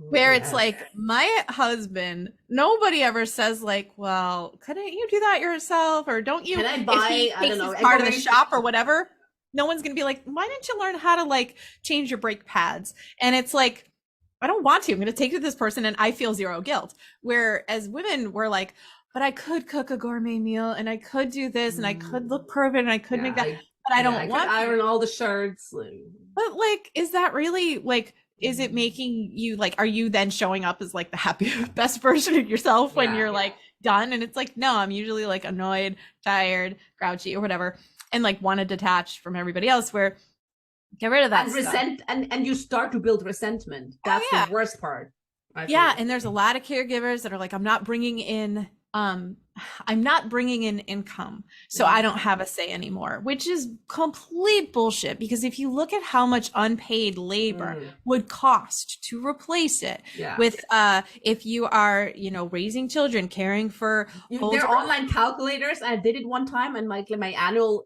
Where it's Yes. like my husband, nobody ever says like, well, couldn't you do that yourself? Or don't you, Can I if buy, he I takes don't know, his car to the decoration? shop or whatever, no one's gonna be like, why didn't you learn how to like change your brake pads? And it's like, I don't want to. I'm gonna take it to this person and I feel zero guilt. Whereas women were like, but I could cook a gourmet meal and I could do this and I could look perfect and I could make that, but I I don't want could to. iron all the shirts. But like, is that really like, is it making you like, are you then showing up as like the happy, best version of yourself when Yeah. you're like done? And it's like, no, I'm usually like annoyed, tired, grouchy, or whatever, and like want to detach from everybody else. Where get rid of that And stuff. and you start to build resentment. That's Yeah. the worst part. I Yeah, feel. and there's a lot of caregivers that are like, I'm not bringing in income, so I don't have a say anymore, which is complete bullshit. Because if you look at how much unpaid labor would cost to replace it Yeah. with, if you are, you know, raising children, caring for There older, are online calculators. I did it one time, and like my annual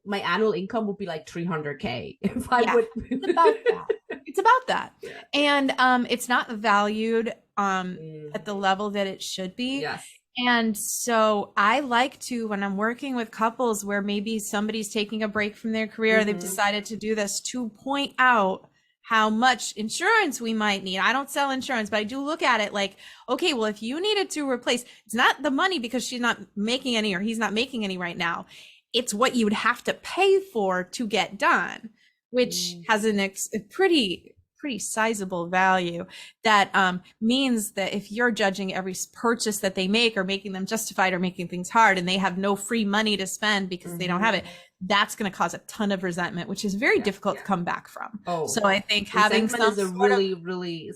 income would be like 300K if I yeah, would. it's about that. It's about that, Yeah. and it's not valued at the level that it should be. Yes. And so I like to, when I'm working with couples where maybe somebody's taking a break from their career, they've decided to do this, to point out how much insurance we might need. I don't sell insurance, but I do look at it like, okay, well, if you needed to replace, it's not the money because she's not making any or he's not making any right now. It's what you would have to pay for to get done, which has a pretty sizable value. That means that if you're judging every purchase that they make or making them justified or making things hard and they have no free money to spend because they don't have it, that's going to cause a ton of resentment, which is very difficult to come back from. So I think having some is a really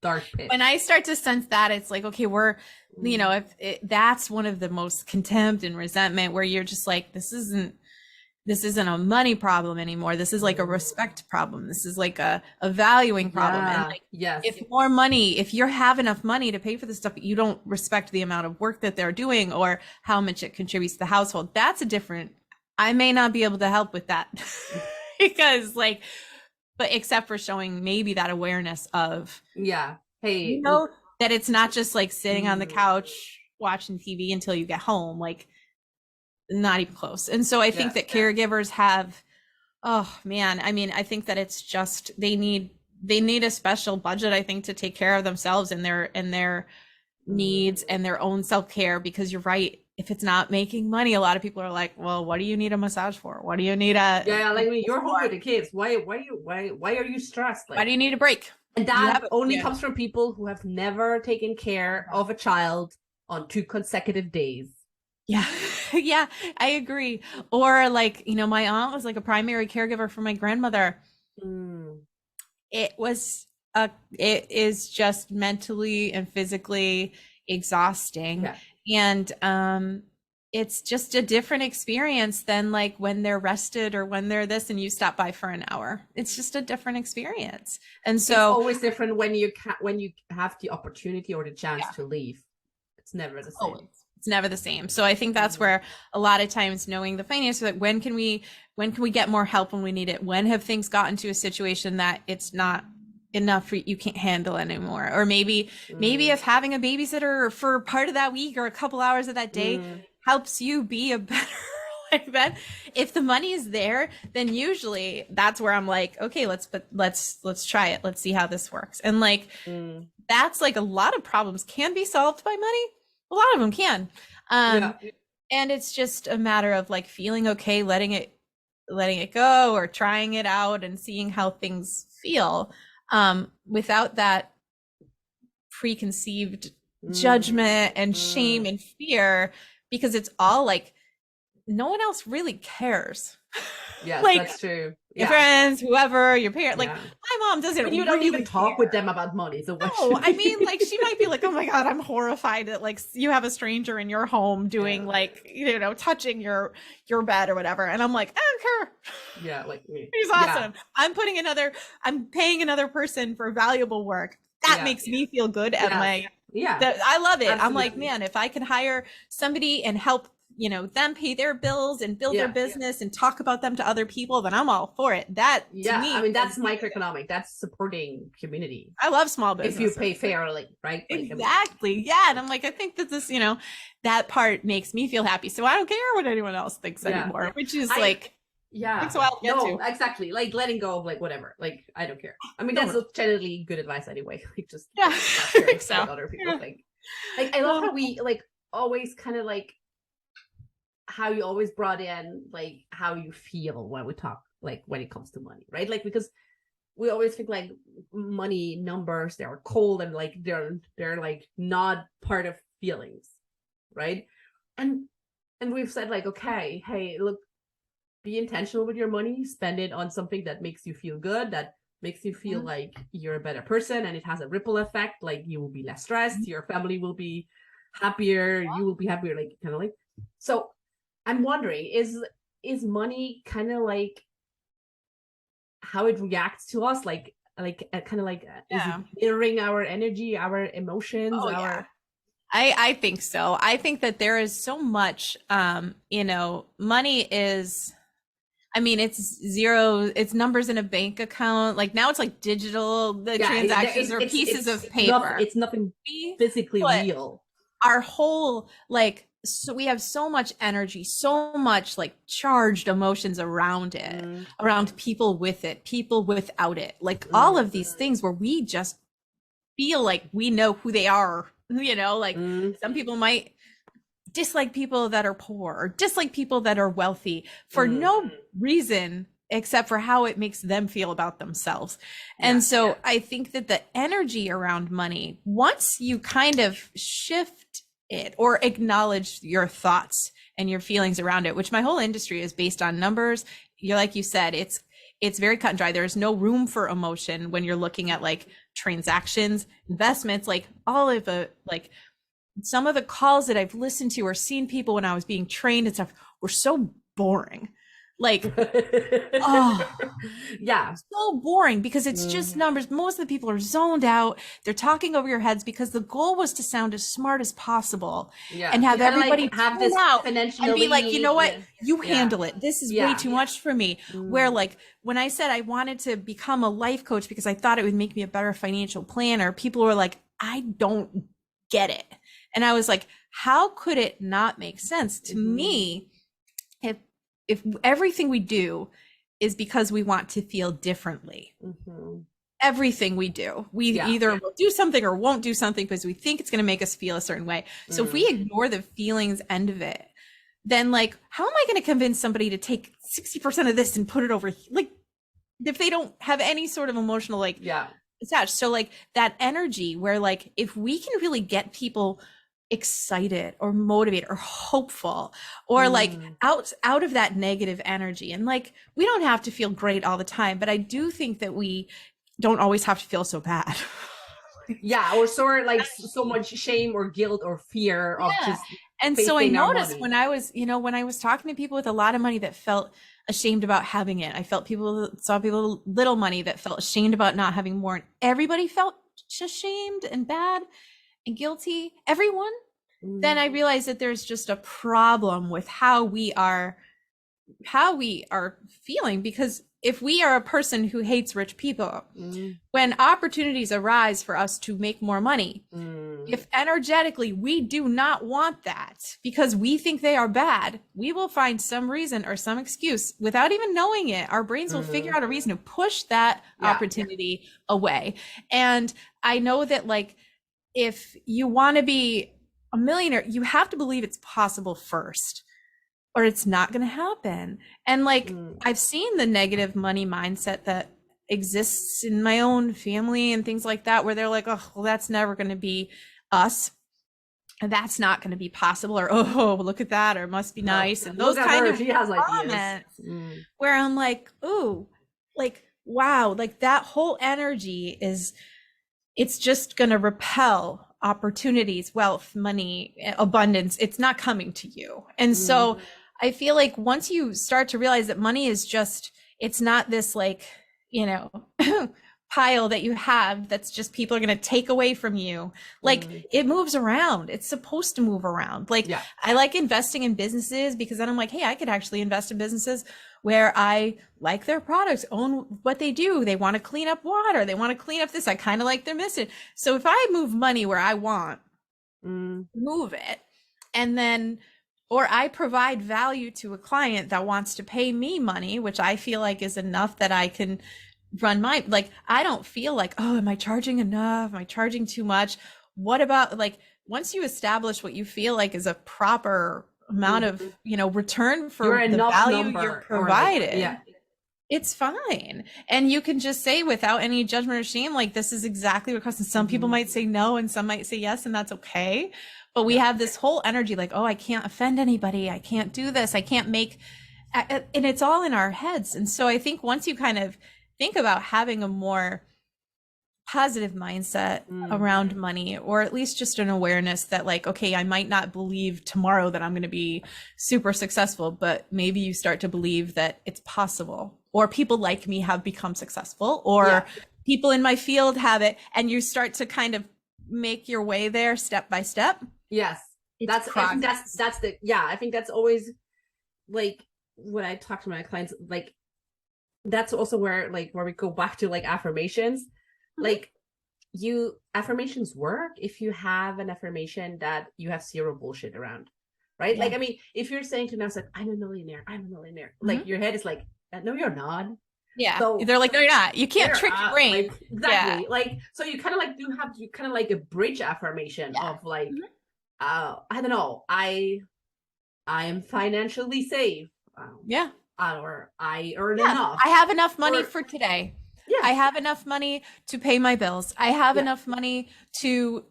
dark pit. When I start to sense that, it's like, okay, we're, you know, that's one of the most contempt and resentment where you're just like, this isn't a money problem anymore. This is like a respect problem. This is like a valuing problem. And like, if you have enough money to pay for this stuff, but you don't respect the amount of work that they're doing or how much it contributes to the household, that's a different, I may not be able to help with that because like, but except for showing maybe that awareness of, hey, you know, that it's not just like sitting on the couch watching TV until you get home, like not even close. And so I think that caregivers have, oh man, I mean, I think that it's just, they need a special budget, I think, to take care of themselves and their needs and their own self-care, because you're right. If it's not making money, a lot of people are like, well, what do you need a massage for? What do you need like you're home with the kids. Why are you stressed? Like, why do you need a break? And that only comes from people who have never taken care of a child on 2 consecutive days. Yeah. Yeah, I agree. Or like, you know, my aunt was like a primary caregiver for my grandmother. It is just mentally and physically exhausting. And it's just a different experience than like when they're rested or when they're this and you stop by for an hour. It's just a different experience. And so it's always different when you have the opportunity or the chance to leave. It's never the same. It's never the same. So I think that's where a lot of times knowing the finances, like when can we get more help when we need it? When have things gotten to a situation that it's not enough for you can't handle anymore? Or maybe if having a babysitter for part of that week or a couple hours of that day helps you be a better like that. If the money is there, then usually that's where I'm like, okay, let's try it. Let's see how this works. And like that's like a lot of problems can be solved by money. A lot of them can. And it's just a matter of like feeling okay, letting it go or trying it out and seeing how things feel, without that preconceived judgment and shame and fear, because it's all like, no one else really cares. Yes, like, that's true. Your friends, whoever, your parent, like my mom doesn't. And you don't even talk with them about money. So no, I mean, like she might be like, "Oh my god, I'm horrified that like you have a stranger in your home doing like you know touching your bed or whatever," and I'm like, "I don't care." Yeah, like me. He's awesome. I'm paying another person for valuable work. That makes me feel good at my. I love it. Absolutely. I'm like, man, if I can hire somebody and help, you know, them pay their bills and build their business and talk about them to other people, then I'm all for it. That to me, I mean, that's microeconomic. That's supporting community. I love small business. If you pay fairly, right? Like, exactly. Yeah. And I'm like, I think that this, you know, that part makes me feel happy. So I don't care what anyone else thinks anymore, which is takes a while to get to. Exactly. Like letting go of like whatever. Like I don't care. I mean, that's generally good advice anyway. Like just I think so. What other people think. Like I love how we like always kind of like how you always brought in like how you feel when we talk, like when it comes to money, right? Like because we always think like money numbers, they're cold and like they're like not part of feelings, right? And we've said like, okay, hey, look, be intentional with your money, spend it on something that makes you feel good, that makes you feel like you're a better person, and it has a ripple effect. Like you will be less stressed, your family will be happier, you will be happier, like kind of like. So I'm wondering, is money kind of like how it reacts to us, like kind of like is it mirroring our energy, our emotions? I think so. I think that there is so much, you know, money is, I mean, it's zero, it's numbers in a bank account. Like now it's like digital, the transactions are pieces of paper. It's nothing physically real. Our whole like so we have so much energy, so much like charged emotions around it, around people with it, people without it, like all of these things where we just feel like we know who they are, you know, like some people might dislike people that are poor or dislike people that are wealthy for no reason except for how it makes them feel about themselves. And so I think that the energy around money, once you kind of shift it or acknowledge your thoughts and your feelings around it, which my whole industry is based on numbers, you're like you said, it's very cut and dry. There's no room for emotion when you're looking at like transactions, investments, like all of the, like some of the calls that I've listened to or seen people when I was being trained and stuff were so boring. Like, oh, yeah, so boring because it's just numbers. Most of the people are zoned out. They're talking over your heads because the goal was to sound as smart as possible and have everybody like have this out and be like, you know what, you handle it. This is way too much for me. Where like when I said I wanted to become a life coach because I thought it would make me a better financial planner, people were like, I don't get it. And I was like, how could it not make sense to me if everything we do is because we want to feel differently? Everything we do, we either will do something or won't do something because we think it's going to make us feel a certain way. So if we ignore the feelings end of it, then like, how am I going to convince somebody to take 60% of this and put it over, like, if they don't have any sort of emotional like attached? So like that energy where like, if we can really get people excited or motivated or hopeful or like out of that negative energy, and like we don't have to feel great all the time, but I do think that we don't always have to feel so bad. Or sort like so much shame or guilt or fear of just and so I noticed when I was talking to people with a lot of money that felt ashamed about having it, I saw people with little money that felt ashamed about not having more, and everybody felt ashamed and bad and guilty, everyone. Then I realized that there's just a problem with how we are feeling, because if we are a person who hates rich people, when opportunities arise for us to make more money, if energetically we do not want that because we think they are bad, we will find some reason or some excuse without even knowing it. Our brains will figure out a reason to push that opportunity away. And I know that like, if you want to be a millionaire, you have to believe it's possible first, or it's not going to happen. And like, I've seen the negative money mindset that exists in my own family and things like that, where they're like, oh, well, that's never going to be us. And that's not going to be possible. Or, oh, look at that. Or it must be nice. And those kind of comments where I'm like, ooh, like, wow, like that whole energy it's just going to repel opportunities, wealth, money, abundance. It's not coming to you. And so I feel like once you start to realize that money is just, it's not this like, you know, pile that you have that's just people are going to take away from you. Like it moves around. It's supposed to move around. Like I like investing in businesses because then I'm like, hey, I could actually invest in businesses where I like their products, own what they do. They want to clean up water. They want to clean up this. I kind of like their mission. So if I move money where I want, move it. And then, or I provide value to a client that wants to pay me money, which I feel like is enough that I can run my, like, I don't feel like, oh, am I charging enough? Am I charging too much? What about like, once you establish what you feel like is a proper amount of, you know, return for the value you're provided, it's fine. And you can just say without any judgment or shame, like, this is exactly what it costs. And some people might say no, and some might say yes, and that's okay. But we have this whole energy like, oh, I can't offend anybody. I can't do this. I can't make, and it's all in our heads. And so I think once you kind of think about having a more positive mindset around money, or at least just an awareness that like, okay, I might not believe tomorrow that I'm going to be super successful, but maybe you start to believe that it's possible, or people like me have become successful, or people in my field have it, and you start to kind of make your way there step by step. I think that's always like when I talk to my clients, like that's also where we go back to like affirmations. Like affirmations work if you have an affirmation that you have zero bullshit around. right? Yeah. Like, I mean, if you're saying to yourself, I'm a millionaire, I'm a millionaire, Mhm. like your head is like, no, you're not. Yeah. So They're like, no, you're not. You can't there trick your brain. like Yeah. exactly, like, so you kind of like do have to kind of like a bridge affirmation Yeah. of like, Mhm. I don't know, I am financially safe, Yeah. or I earn Yeah. enough, I have enough money or for today. yeah, I have enough money to pay my bills. I have yeah, enough money to,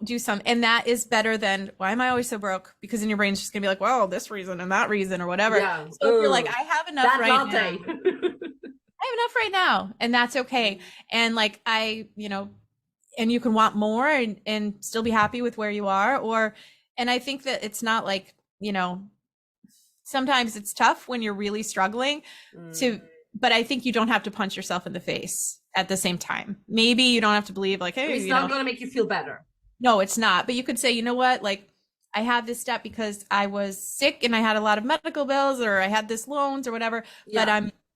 do some, and that is better than why am I always so broke? Because in your brain's just gonna be like, well, this reason and that reason or whatever. yeah. So if you're like, I have enough That right now. latte. I have enough right now, and that's okay. And like and you can want more and still be happy with where you are, and I think that it's not like, sometimes it's tough when you're really struggling to, but I think you don't have to punch yourself in the face at the same time. Maybe you don't have to believe like, hey, It's not going to make you feel better. No, it's not. But you could say, you know what, like I have this debt because I was sick and I had a lot of medical bills, or I had this loans or whatever, but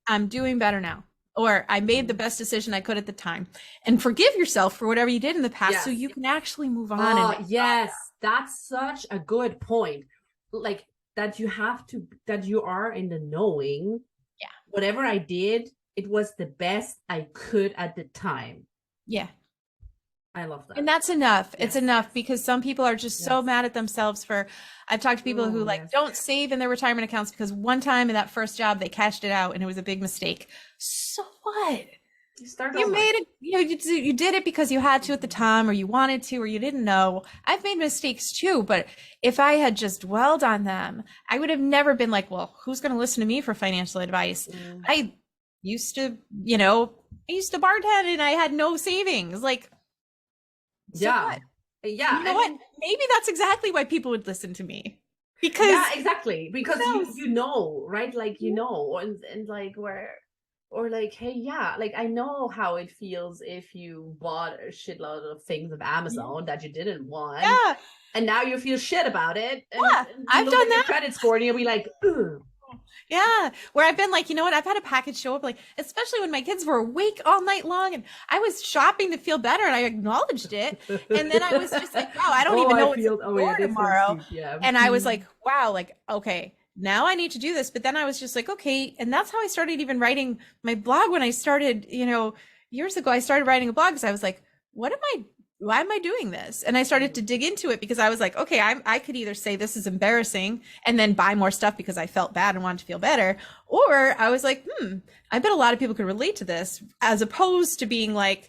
I'm doing better now. Or I made the best decision I could at the time, and forgive yourself for whatever you did in the past, so you can actually move on. Yes, that's such a good point. Like that you are in the knowing. Yeah. Whatever I did, it was the best I could at the time. Yeah. I love that. And that's enough. It's enough, because some people are just so mad at themselves for, I've talked to people who like don't save in their retirement accounts because one time in that first job they cashed it out and it was a big mistake. So what? You made it, you did it because you had to at the time, or you wanted to, or you didn't know. I've made mistakes too, but if I had just dwelled on them, I would have never been like, well, who's going to listen to me for financial advice? I used to bartend and I had no savings. Like, so what? Yeah. You know what? Maybe that's exactly why people would listen to me. Because exactly. Because right? Like, and like or like, hey, yeah, like I know how it feels if you bought a shitload of things of Amazon that you didn't want. Yeah. And now you feel shit about it. And, I've done that. Your credit score and you'll be like, ugh. Yeah, where I've been like, you know what? I've had a package show up, like, especially when my kids were awake all night long and I was shopping to feel better and I acknowledged it. And then I was just like, wow, I don't even know what's for tomorrow. And I was like, wow, like, okay, now I need to do this. But then I was just like, okay. And that's how I started even writing my blog when I started, years ago. I started writing a blog because I was like, why am I doing this? And I started to dig into it because I was like, okay, I could either say this is embarrassing and then buy more stuff because I felt bad and wanted to feel better. Or I was like, I bet a lot of people could relate to this, as opposed to being like,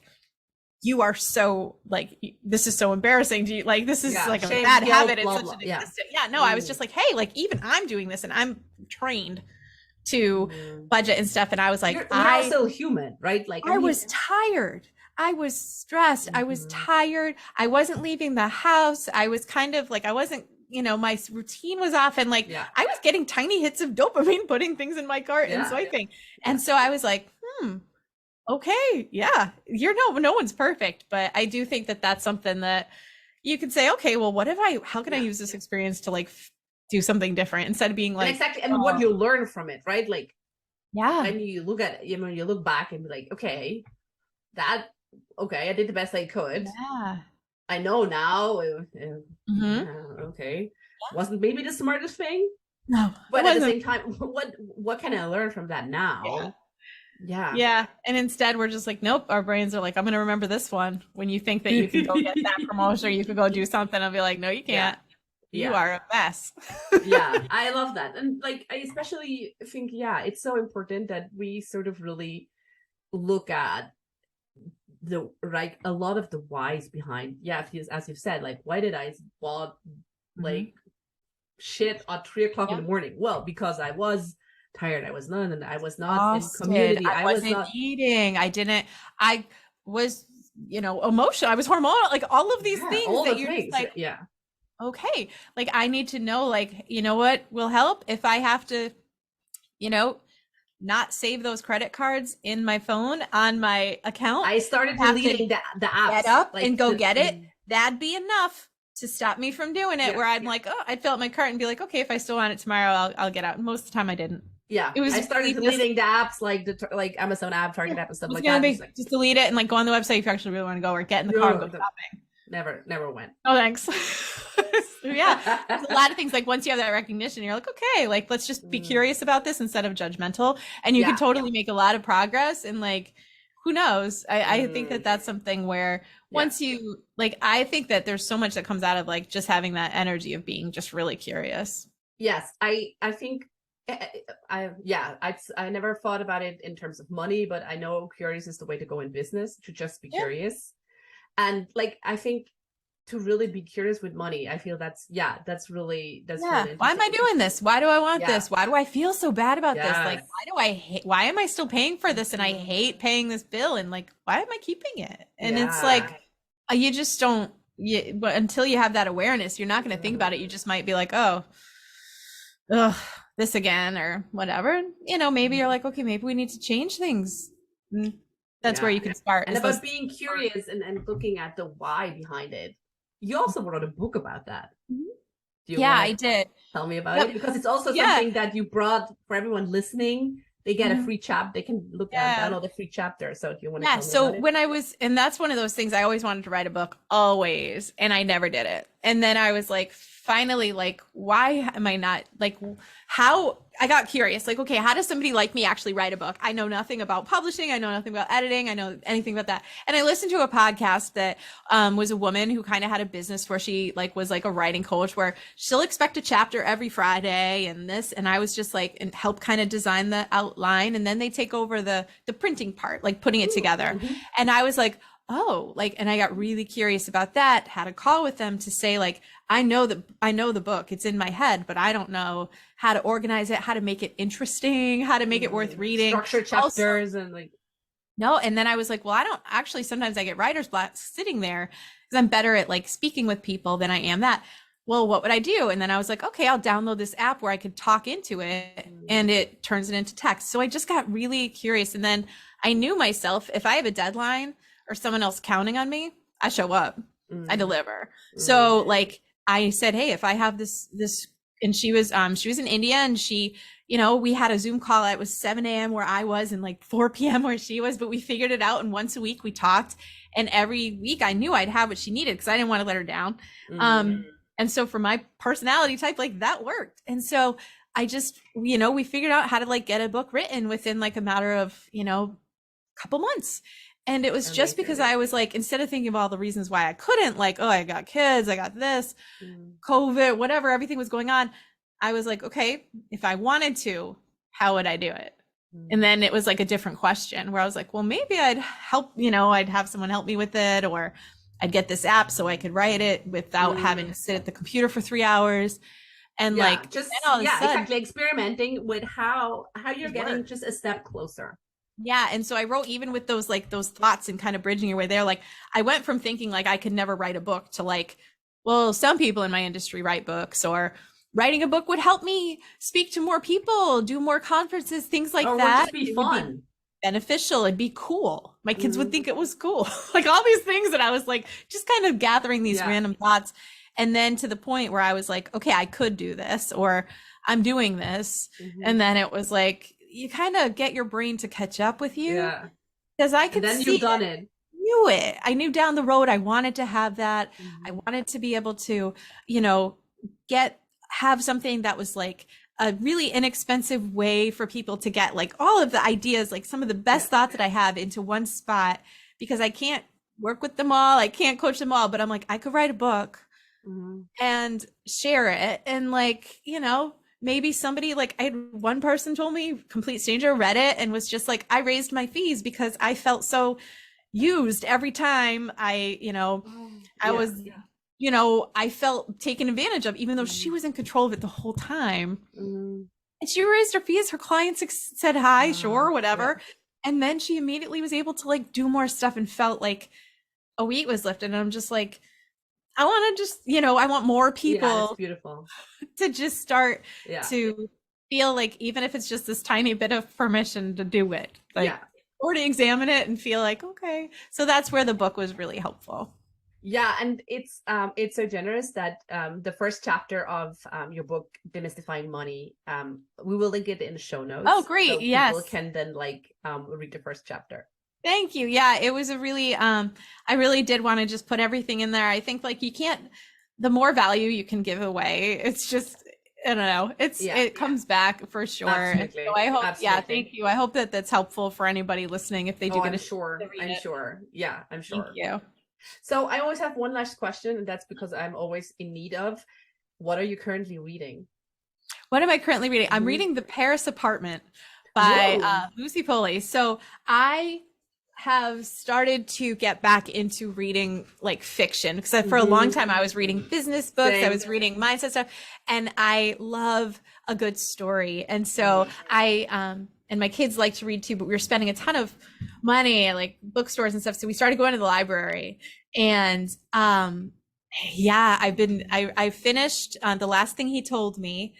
you are so like, this is so embarrassing to you. Like, this is like a bad habit. It's such an existence. Yeah, no, I was just like, hey, like even I'm doing this and I'm trained to budget and stuff. And I was like, you're also human, right? Like I was tired. I was stressed. I was tired. I wasn't leaving the house. I was kind of like, I wasn't, my routine was off, and like, I was getting tiny hits of dopamine, putting things in my cart and swiping. And so I was like, okay, yeah, no one's perfect, but I do think that that's something that you could say, okay, well, how can I use this experience to like do something different, instead of being like, exactly. And what you learn from it, right? Like, when you look at, you look back and be like, okay, I did the best I could. Yeah. I know now. Okay. Wasn't maybe the smartest thing. No. But at the same time, what can I learn from that now? Yeah. And instead we're just like, nope, our brains are like, I'm gonna remember this one. When you think that you can go get that promotion, or you could go do something, I'll be like, no, you can't. You are a mess. Yeah, I love that. And like, I especially think, it's so important that we sort of really look at a lot of the whys behind, as you've said, like, why did I bought like shit at 3:00 in the morning? Well, because I was tired. I was not in community. I wasn't eating. I was, emotional. I was hormonal, like all of these things that you're just like, okay, like I need to know, like, what will help if I have to, not save those credit cards in my phone on my account. I started deleting the apps. Get up and go get it. That'd be enough to stop me from doing it. Where I'm like, I'd fill up my cart and be like, okay, if I still want it tomorrow, I'll get out. And most of the time I didn't. Yeah, I started deleting the apps, like the Amazon app, Target app, and stuff like that. Just delete it and like go on the website if you actually really want to go, or get in the car and go shopping. never went. Oh, thanks. Yeah, there's a lot of things like once you have that recognition, you're like, okay, like let's just be curious about this instead of judgmental, and you can totally make a lot of progress. And like, who knows? I think that that's something where once you like, I think that there's so much that comes out of like just having that energy of being just really curious. Yes, I think I never thought about it in terms of money, but I know curious is the way to go in business, to just be curious. And like, I think to really be curious with money, I feel that's really Why am I doing this? Why do I want this? Why do I feel so bad about this? Like, why am I still paying for this? And I hate paying this bill. And like, why am I keeping it? And it's like, you just don't, until you have that awareness, you're not going to think about it. You just might be like, oh, ugh, this again or whatever. You know, maybe you're like, okay, maybe we need to change things. That's where you can start. And about being curious and looking at the why behind it. You also wrote a book about that. I did. Tell me about it, because it's also something that you brought for everyone listening. They get a free chapter. They can look at the free chapter. So if you want to tell me about it. When I was, and that's one of those things, I always wanted to write a book, always, and I never did it. And then I was like, finally, like, why am I not, like, how, I got curious, like, okay, how does somebody like me actually write a book? I know nothing about publishing. I know nothing about editing. I know anything about that. And I listened to a podcast that was a woman who kind of had a business where she like was like a writing coach, where she'll expect a chapter every Friday and this. And I was just like, and help kind of design the outline. And then they take over the printing part, like putting it together. And I was like, oh, like, and I got really curious about that, had a call with them to say, like, I know the book, it's in my head, but I don't know how to organize it, how to make it interesting, how to make it worth reading. Structure chapters and like. No. And then I was like, well, I don't actually, sometimes I get writer's block sitting there because I'm better at like speaking with people than I am that. Well, what would I do? And then I was like, okay, I'll download this app where I could talk into it and it turns it into text. So I just got really curious. And then I knew myself, if I have a deadline or someone else counting on me, I show up, I deliver. So like I said, hey, if I have this, and she was in India, and she, you know, we had a Zoom call. It was 7 a.m. where I was and like 4 p.m. where she was, but we figured it out. And once a week we talked, and every week I knew I'd have what she needed because I didn't want to let her down. And so for my personality type, like that worked. And so I just, you know, we figured out how to like get a book written within like a matter of, you know, a couple months. And it was just because I was like, instead of thinking of all the reasons why I couldn't, like, oh, I got kids, I got this, COVID, whatever, everything was going on. I was like, okay, if I wanted to, how would I do it? And then it was like a different question where I was like, well, maybe I'd help, you know, I'd have someone help me with it, or I'd get this app so I could write it without having to sit at the computer for 3 hours. And like, just, exactly, experimenting with how you're getting just a step closer. Yeah. And so I wrote, even with those, like those thoughts and kind of bridging your way there, like I went from thinking like I could never write a book to like, well, some people in my industry write books, or writing a book would help me speak to more people, do more conferences, things like that. Would just be fun. Would be beneficial. It'd be cool. My kids would think it was cool. Like all these things that I was like, just kind of gathering these random thoughts. And then to the point where I was like, okay, I could do this, or I'm doing this. And then it was like, you kind of get your brain to catch up with you. Yeah. Because I could see you've done it. Knew it. I knew down the road I wanted to have that. I wanted to be able to, you know, have something that was like a really inexpensive way for people to get like all of the ideas, like some of the best thoughts that I have into one spot, because I can't work with them all. I can't coach them all, but I'm like, I could write a book and share it. And like, you know, maybe somebody, like I had one person told me, complete stranger, read it and was just like, I raised my fees because I felt so used every time I, you know, you know, I felt taken advantage of, even though she was in control of it the whole time. And she raised her fees. Her clients said hi, sure, whatever. And then she immediately was able to like do more stuff and felt like a weight was lifted. And I'm just like, I want to just, you know, I want more people beautiful to just start to feel like, even if it's just this tiny bit of permission to do it, like, or to examine it and feel like, okay. So that's where the book was really helpful. Yeah. And it's so generous that the first chapter of your book, Demystifying Money, we will link it in the show notes. Oh, great. So yes. people can then like read the first chapter. Thank you. Yeah, it was a really I really did want to just put everything in there. I think like you can't the more value you can give away, it's just I don't know. It comes back for sure. And so Absolutely. I hope yeah, thank Absolutely. you. I hope that that's helpful for anybody listening if they do Oh, get I'm a chance to sure. read I'm it. sure. Yeah, I'm Thank sure. you. So I always have one last question, and that's because I'm always in need of. What are you currently reading? What am I currently reading? I'm Mhm. reading The Paris Apartment by Whoa. Lucy Foley. So I have started to get back into reading like fiction because for a long Hmm. time I was reading business books, I Same. was reading mindset stuff, and I love a good story. And so I and my kids like to read too, but we were spending a ton of money at like bookstores and stuff. So we started going to the library, and yeah, I finished The Last Thing He Told Me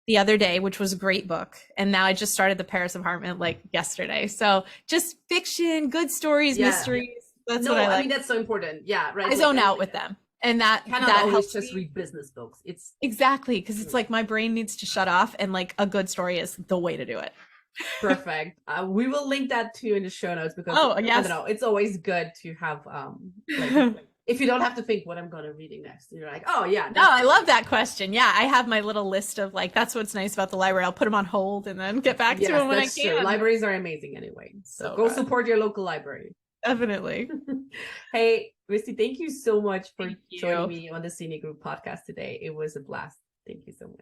the other day, which was a great book. And now I just started The Paris Apartment like yesterday. So just fiction, good stories, Yeah. mysteries. That's what No, I I mean like. that's so important. Yeah, right. I Like, zone and out with them. And cannot that always helps just me. read business books. It's Exactly. Because it's like my brain needs to shut off and like a good story is the way to do it. perfect. We will link that too in the show notes because Oh, I don't yes. know. It's always good to have like if you don't have to think what I'm gonna reading next. You're like, oh yeah, No, I love definitely. that question. Yeah, I have my little list of like, that's what's nice about the library. I'll put them on hold and then get back to Yes, them when I that's true. can. Libraries are amazing anyway. So So go good. support your local library. Definitely. Hey, Misty, thank you so much for Thank joining you. me on the Cine Group podcast today. It was a blast. Thank you so much.